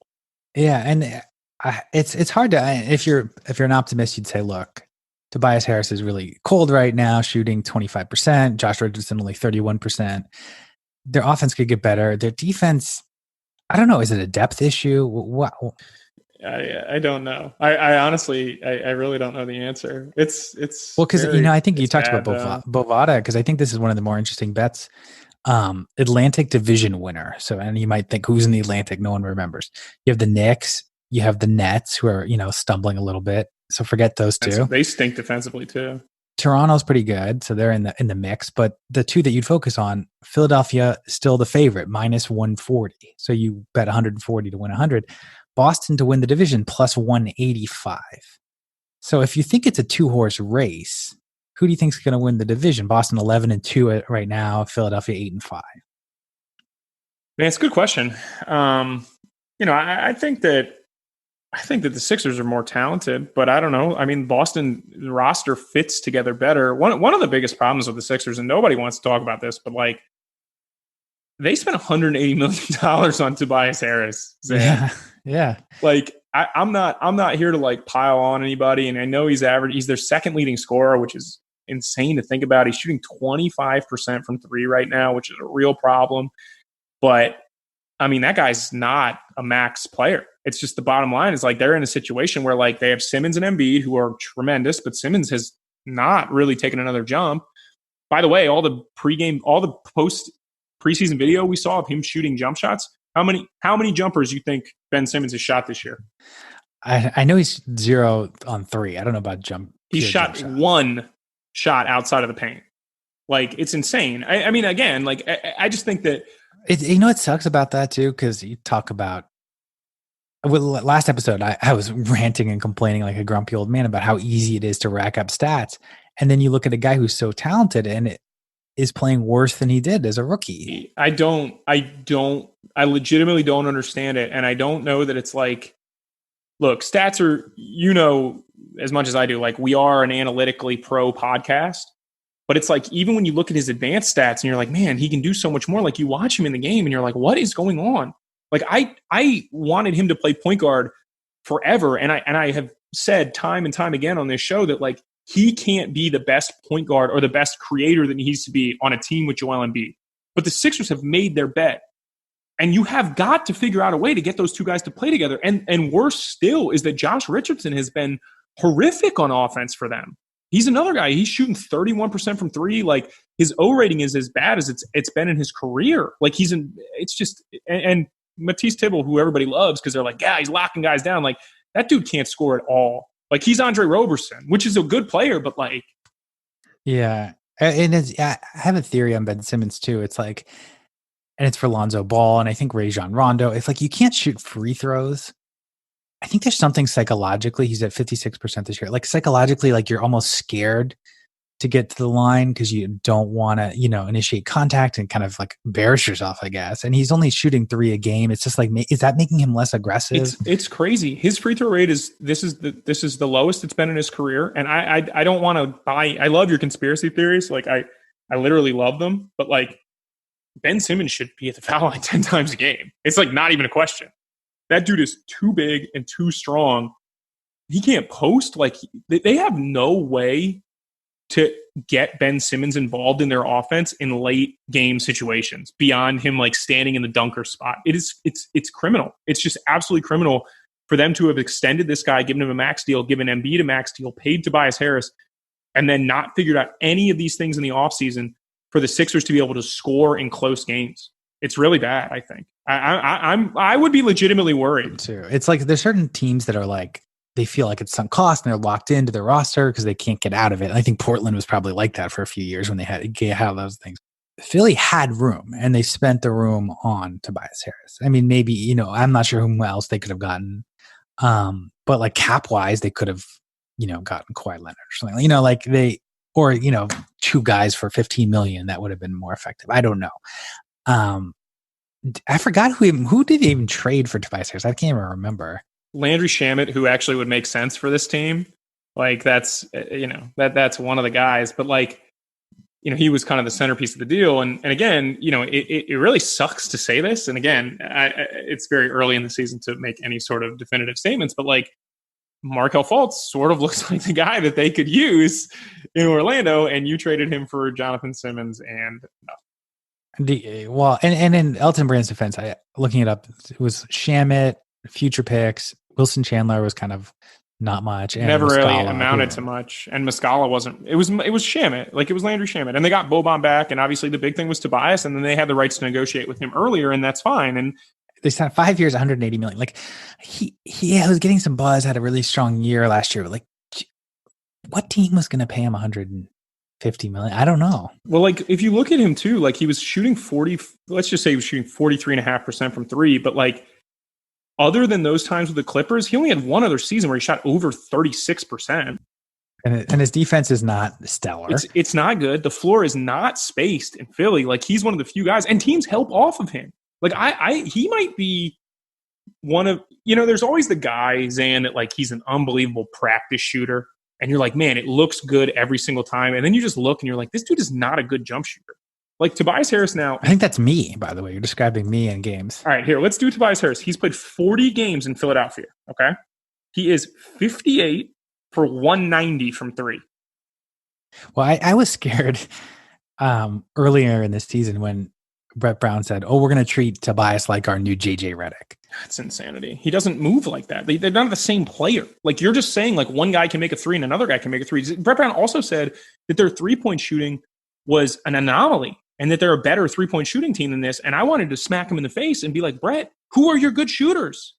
Yeah, and it's hard to, if you're an optimist, you'd say, look, Tobias Harris is really cold right now, shooting 25%. Josh Richardson only 31%. Their offense could get better. Their defense, I don't know. Is it a depth issue? What? I don't know. I honestly, I really don't know the answer. It's well, because I think you talked about Bovada, because I think this is one of the more interesting bets. Atlantic Division winner. So, and you might think, who's in the Atlantic? No one remembers. You have the Knicks, You have the Nets who are, stumbling a little bit. So forget those two. They stink defensively too. Toronto's pretty good, so they're in the mix. But the two that you'd focus on, Philadelphia still the favorite, minus 140. So you bet 140 to win 100. Boston to win the division, plus 185. So if you think it's a 2-horse race, who do you think is going to win the division? Boston 11-2 right now, Philadelphia 8-5. Man, it's a good question. I think that the Sixers are more talented, but I don't know. I mean, Boston roster fits together better. One of the biggest problems with the Sixers, and nobody wants to talk about this, but like they spent $180 million on Tobias Harris. Yeah. Like I'm not here to like pile on anybody, and I know he's average. He's their second leading scorer, which is insane to think about. He's shooting 25% from three right now, which is a real problem. But I mean, that guy's not a max player. It's just the bottom line is like they're in a situation where like they have Simmons and Embiid who are tremendous, but Simmons has not really taken another jump. By the way, all the post preseason video we saw of him shooting jump shots, how many jumpers you think Ben Simmons has shot this year? I know he's 0 on 3. I don't know about jump. He shot one shot outside of the paint. Like, it's insane. I mean, again, like I just think that what sucks about that too, because you talk about last episode, I was ranting and complaining like a grumpy old man about how easy it is to rack up stats, and then you look at a guy who's so talented and it is playing worse than he did as a rookie. I legitimately don't understand it, and I don't know that it's like, look, stats are, as much as I do, like we are an analytically pro podcast. But it's like, even when you look at his advanced stats and you're like, man, he can do so much more. Like you watch him in the game and you're like, what is going on? Like I wanted him to play point guard forever. And I have said time and time again on this show that like, he can't be the best point guard or the best creator that he needs to be on a team with Joel Embiid. But the Sixers have made their bet. And you have got to figure out a way to get those two guys to play together. And worse still is that Josh Richardson has been horrific on offense for them. He's another guy. He's shooting 31% from three. Like his O rating is as bad as it's been in his career. Like it's just, and Matisse Thybulle, who everybody loves because they're like, yeah, he's locking guys down. Like that dude can't score at all. Like he's Andre Roberson, which is a good player, but like. Yeah. And I have a theory on Ben Simmons too. It's like, and it's for Lonzo Ball. And I think Rajon Rondo. It's like, you can't shoot free throws. I think there's something psychologically. He's at 56% this year. Like psychologically, like you're almost scared to get to the line because you don't want to, initiate contact and kind of like embarrass yourself, I guess. And he's only shooting 3 a game. It's just like, is that making him less aggressive? It's crazy. His free throw rate is the lowest it's been in his career. And I don't want to buy. I love your conspiracy theories. Like I literally love them. But like Ben Simmons should be at the foul line 10 times a game. It's like not even a question. That dude is too big and too strong. He can't post. Like they have no way to get Ben Simmons involved in their offense in late game situations beyond him like standing in the dunker spot. It's criminal. It's just absolutely criminal for them to have extended this guy, given him a max deal, given Embiid a max deal, paid Tobias Harris, and then not figured out any of these things in the offseason for the Sixers to be able to score in close games. It's really bad, I think. I would be legitimately worried too. It's like there's certain teams that are like they feel like it's some cost and they're locked into their roster because they can't get out of it. And I think Portland was probably like that for a few years when they had those things. Philly had room and they spent the room on Tobias Harris. I mean, maybe I'm not sure whom else they could have gotten, but like cap wise, they could have gotten Kawhi Leonard or something. Like they or two guys for $15 million that would have been more effective. I don't know. I forgot who did they even trade for Tobias Harris? I can't even remember. Landry Shamet, who actually would make sense for this team. Like that's that's one of the guys, but like he was kind of the centerpiece of the deal. And again, it really sucks to say this. And again, it's very early in the season to make any sort of definitive statements, but like Markelle Fultz sort of looks like the guy that they could use in Orlando, and you traded him for Jonathan Simmons and nothing. And in Elton Brand's defense, looking it up, it was Shamet, future picks. Wilson Chandler was kind of not much. And never really amounted to much. And Muscala wasn't. It was Shamet, like it was Landry Shamet. And they got Boban back, and obviously the big thing was Tobias, and then they had the rights to negotiate with him earlier, and that's fine. They signed 5 years, 180 million. Like he was getting some buzz, had a really strong year last year. But like, what team was going to pay him 150 million? I don't know. Well, like if you look at him too, like he was shooting 40. Let's just say he was shooting 43.5% from three. But like, other than those times with the Clippers, he only had one other season where he shot over 36%. And his defense is not stellar. It's not good. The floor is not spaced in Philly. Like he's one of the few guys, and teams help off of him. Like he might be one of, there's always the guy, Zan, that like he's an unbelievable practice shooter. And you're like, man, it looks good every single time. And then you just look and you're like, this dude is not a good jump shooter. Like Tobias Harris now. I think that's me, by the way. You're describing me in games. All right, here, let's do Tobias Harris. He's played 40 games in Philadelphia, okay? He is 58 for 190 from three. Well, I was scared earlier in this season when Brett Brown said, we're going to treat Tobias like our new JJ Redick. That's insanity. He doesn't move like that. They're not the same player. Like you're just saying like one guy can make a three and another guy can make a three. Brett Brown also said that their three-point shooting was an anomaly and that they're a better three-point shooting team than this. And I wanted to smack him in the face and be like, Brett, who are your good shooters?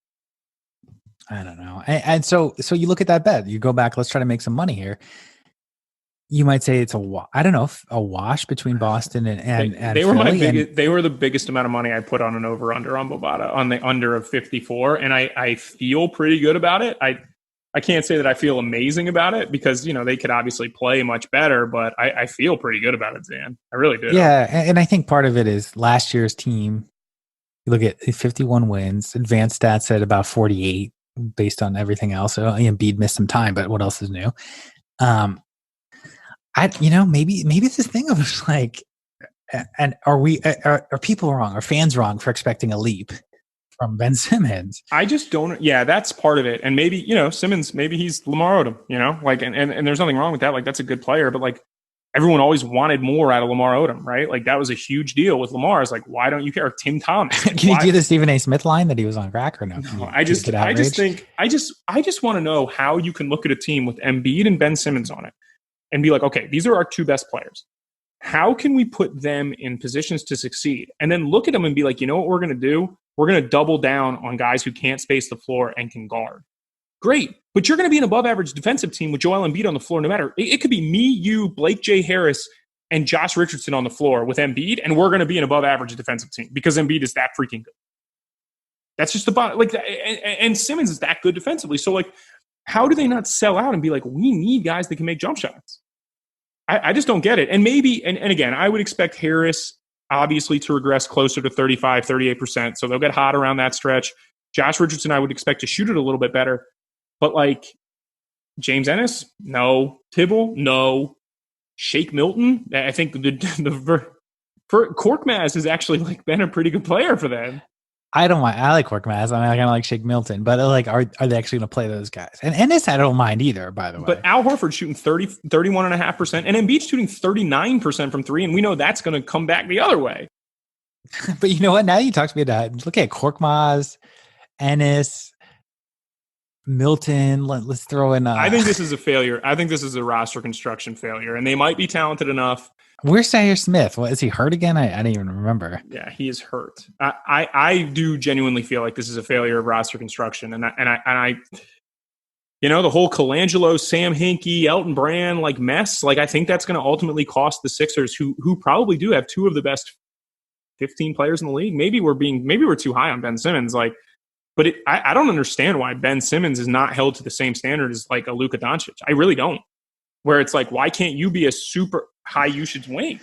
I don't know. And so you look at that bet. You go back, let's try to make some money here. You might say it's a wash between Boston and they were Philly, they were the biggest amount of money I put on an over-under on Bovada, on the under of 54. And I feel pretty good about it. I can't say that I feel amazing about it because, they could obviously play much better, but I feel pretty good about it, Zan. I really do. Yeah, and I think part of it is last year's team. You look at 51 wins, advanced stats at about 48 based on everything else. So Embiid missed some time, but what else is new? Maybe it's this thing of like, and are people wrong? Are fans wrong for expecting a leap from Ben Simmons? I just don't. Yeah, that's part of it. And maybe, Simmons, maybe he's Lamar Odom, like, and there's nothing wrong with that. Like, that's a good player, but like everyone always wanted more out of Lamar Odom, right? Like that was a huge deal with Lamar. It's like, why don't you care? Tim Thomas. Can you do the Stephen A. Smith line that he was on crack or no? I just want to know how you can look at a team with Embiid and Ben Simmons on it and be like, okay, these are our two best players. How can we put them in positions to succeed? And then look at them and be like, you know what we're going to do? We're going to double down on guys who can't space the floor and can guard. Great. But you're going to be an above average defensive team with Joel Embiid on the floor no matter. It could be me, you, Blake J. Harris, and Josh Richardson on the floor with Embiid, and we're going to be an above average defensive team because Embiid is that freaking good. That's just the bottom. Like, and Simmons is that good defensively. So, like, how do they not sell out and be like, we need guys that can make jump shots? I just don't get it. And maybe, and again, I would expect Harris obviously to regress closer to 35, 38%. So they'll get hot around that stretch. Josh Richardson, I would expect to shoot it a little bit better. But like James Ennis, no. Tibble, no. Shake Milton, I think for Korkmaz has actually like been a pretty good player for them. I don't mind. I like Korkmaz. I kind of like Shake Milton, but like, are they actually going to play those guys? And Ennis, I don't mind either, by the way. But Al Horford shooting 31.5%, and Embiid shooting 39% from three, and we know that's going to come back the other way. But you know what? Now you talk to me about, look at Korkmaz, Ennis, Milton. Let's throw in. I think this is a failure. I think this is a roster construction failure, and they might be talented enough. Where's Zaire Smith? What, is he hurt again? I didn't even remember. Yeah, he is hurt. I do genuinely feel like this is a failure of roster construction, and I the whole Colangelo, Sam Hinkie, Elton Brand like mess. Like I think that's going to ultimately cost the Sixers, who probably do have two of the best 15 players in the league. Maybe we're too high on Ben Simmons. Like, but I don't understand why Ben Simmons is not held to the same standard as like a Luka Doncic. I really don't. Where it's like, why can't you be a super high usage wing?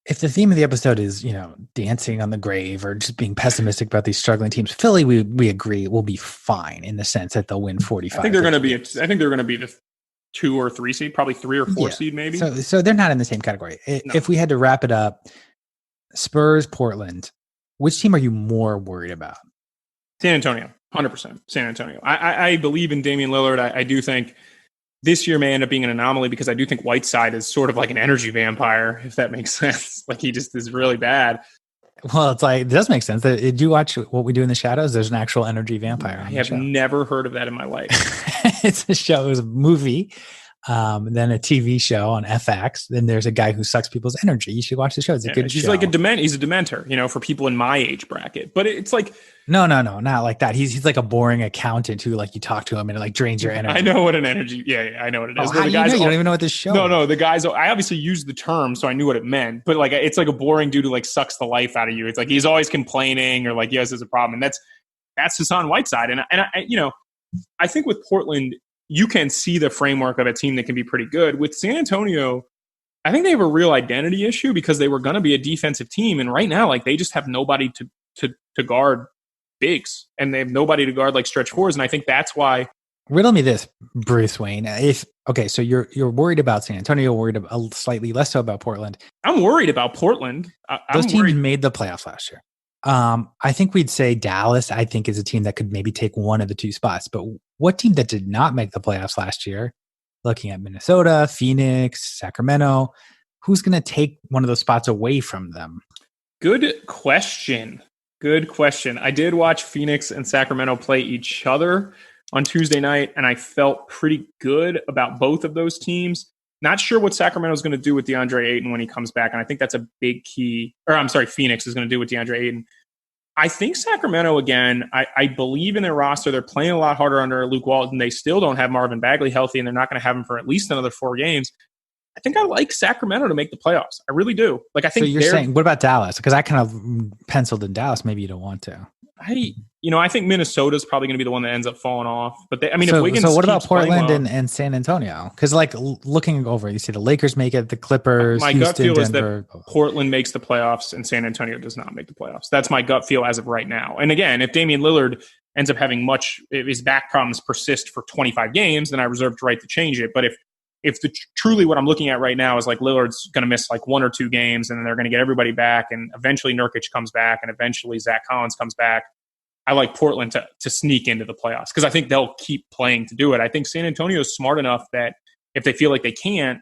If the theme of the episode is, dancing on the grave or just being pessimistic about these struggling teams, Philly, we agree, will be fine in the sense that they'll win 45. I think they're going to be the 2 or 3 seed, probably 3 or 4 seed, maybe. So they're not in the same category. No. If we had to wrap it up, Spurs, Portland, which team are you more worried about? San Antonio, 100%. San Antonio. I believe in Damian Lillard. I do think this year may end up being an anomaly because I do think Whiteside is sort of like an energy vampire, if that makes sense. Like he just is really bad. Well, it's like, it does make sense. Did you watch What We Do in the Shadows? There's an actual energy vampire. I have never heard of that in my life. It's a show. It was a movie then a TV show on FX. Then there's a guy who sucks people's energy. You should watch the show. It's a good he's show. Like he's a dementor, for people in my age bracket. But it's like no, not like that. He's like a boring accountant who like you talk to him and it like drains your energy. I know what an energy. Yeah, I know what it is. How do you know? You don't even know what this show. No, the guys. I obviously used the term, so I knew what it meant. But like, it's like a boring dude who like sucks the life out of you. It's like he's always complaining or like, yes, there's a problem, and that's Hassan Whiteside. And I think with Portland, you can see the framework of a team that can be pretty good. With San Antonio, I think they have a real identity issue because they were going to be a defensive team, and right now, like they just have nobody to guard bigs, and they have nobody to guard like stretch fours, and I think that's why. Riddle me this, Bruce Wayne. So you're worried about San Antonio, worried about, slightly less so about Portland. I'm worried about Portland. Those teams made the playoffs last year. I think we'd say Dallas, I think, is a team that could maybe take one of the two spots. But what team that did not make the playoffs last year, looking at Minnesota, Phoenix, Sacramento, who's going to take one of those spots away from them? Good question. I did watch Phoenix and Sacramento play each other on Tuesday night, and I felt pretty good about both of those teams. Not sure what Sacramento is going to do with DeAndre Ayton when he comes back, and I think that's a big key. Phoenix is going to do with DeAndre Ayton. I think Sacramento, again, I believe in their roster. They're playing a lot harder under Luke Walton. They still don't have Marvin Bagley healthy, and they're not going to have him for at least another 4 games. I think I like Sacramento to make the playoffs. I really do. Like, I think. So you're saying, what about Dallas? Because I kind of penciled in Dallas. Maybe you don't want to. I think Minnesota is probably going to be the one that ends up falling off. But if Wiggins. So what about Portland and San Antonio? Because like looking over, you see the Lakers make it, the Clippers. My Houston, gut feel Denver. is that Portland makes the playoffs and San Antonio does not make the playoffs. That's my gut feel as of right now. And again, if Damian Lillard ends up having if his back problems persist for 25 games, then I reserve the right to change it. But if truly what I'm looking at right now is like Lillard's going to miss like 1 or 2 games and then they're going to get everybody back and eventually Nurkic comes back and eventually Zach Collins comes back, I like Portland to sneak into the playoffs because I think they'll keep playing to do it. I think San Antonio is smart enough that if they feel like they can't,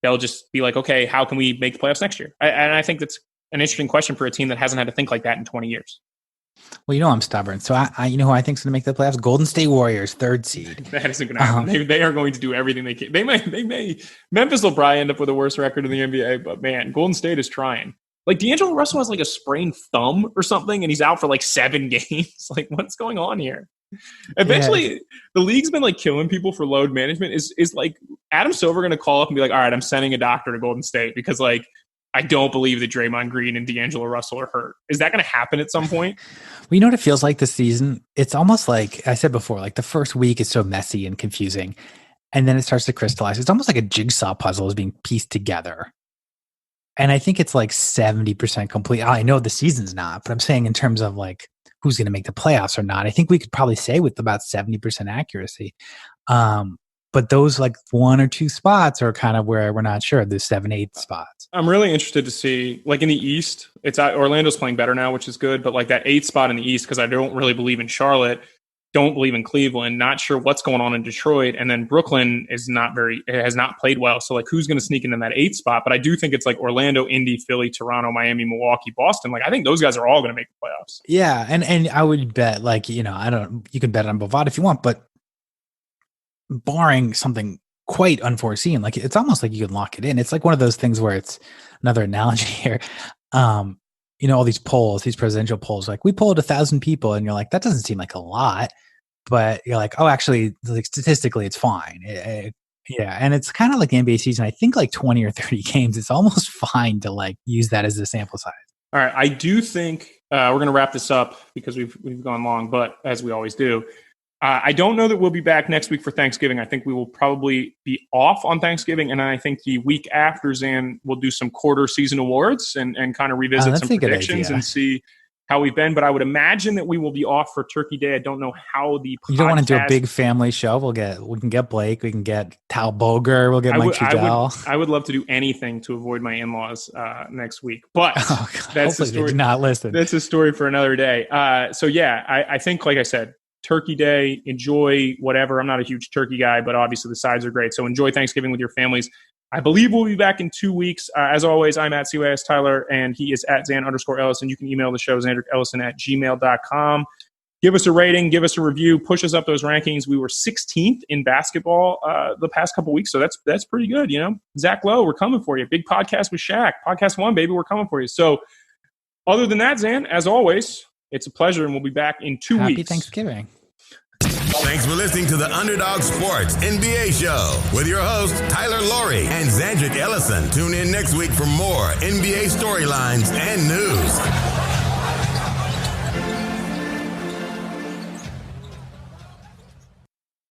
they'll just be like, okay, how can we make the playoffs next year? And I think that's an interesting question for a team that hasn't had to think like that in 20 years. Well, I'm stubborn. So I who I think is going to make the playoffs? Golden State Warriors, 3rd seed. That isn't going to happen. They are going to do everything they can. They may. Memphis will probably end up with a worse record in the NBA, but man, Golden State is trying. Like D'Angelo Russell has like a sprained thumb or something, and he's out for like 7 games. Like, what's going on here? Eventually, the league's been like killing people for load management. Is like Adam Silver going to call up and be like, all right, I'm sending a doctor to Golden State because like I don't believe that Draymond Green and D'Angelo Russell are hurt. Is that going to happen at some point? Well, you know what it feels like this season? It's almost like I said before, like the first week is so messy and confusing, and then it starts to crystallize. It's almost like a jigsaw puzzle is being pieced together. And I think it's like 70% complete. I know the season's not, but I'm saying in terms of like who's going to make the playoffs or not, I think we could probably say with about 70% accuracy. But those like 1 or 2 spots are kind of where we're not sure. There's 7, 8 spots. I'm really interested to see, like in the East, Orlando's playing better now, which is good. But like that 8th spot in the East, because I don't really believe in Charlotte, don't believe in Cleveland, not sure what's going on in Detroit. And then Brooklyn has not played well. So like who's going to sneak into that 8th spot? But I do think it's like Orlando, Indy, Philly, Toronto, Miami, Milwaukee, Boston. Like I think those guys are all going to make the playoffs. Yeah. And I would bet like, you can bet on Bovada if you want, but barring something quite unforeseen, like it's almost like you can lock it in. It's like one of those things where it's another analogy here. All these polls, these presidential polls, like we polled 1,000 people and you're like, that doesn't seem like a lot, but you're like, oh, actually, like statistically it's fine. Yeah. And it's kind of like the NBA season. I think like 20 or 30 games, it's almost fine to like use that as a sample size. All right. I do think we're going to wrap this up because we've gone long, but as we always do, I don't know that we'll be back next week for Thanksgiving. I think we will probably be off on Thanksgiving. And I think the week after, Zan, we'll do some quarter season awards and kind of revisit some predictions and see how we've been. But I would imagine that we will be off for Turkey Day. I don't know how the You don't want to do a big family show? We can get Blake. We can get Tal Boger. We'll get Mike Trudell. I would love to do anything to avoid my in-laws next week. But that's a story. They do not listen. That's a story for another day. So yeah, I think, like I said, Turkey Day, enjoy whatever. I'm not a huge turkey guy, but obviously the sides are great. So enjoy Thanksgiving with your families. I believe we'll be back in 2 weeks. As always, I'm at CYS Tyler, and he is at Zan_Ellison. You can email the show, ZandrickEllison@gmail.com. Give us a rating, give us a review, push us up those rankings. We were 16th in basketball the past couple weeks, so that's pretty good, Zach Lowe, we're coming for you. Big podcast with Shaq. Podcast 1, baby, we're coming for you. So other than that, Zan, as always, it's a pleasure, and we'll be back in 2 weeks. Happy Thanksgiving. Thanks for listening to the Underdog Sports NBA Show with your hosts, Tyler Laurie and Zandrick Ellison. Tune in next week for more NBA storylines and news.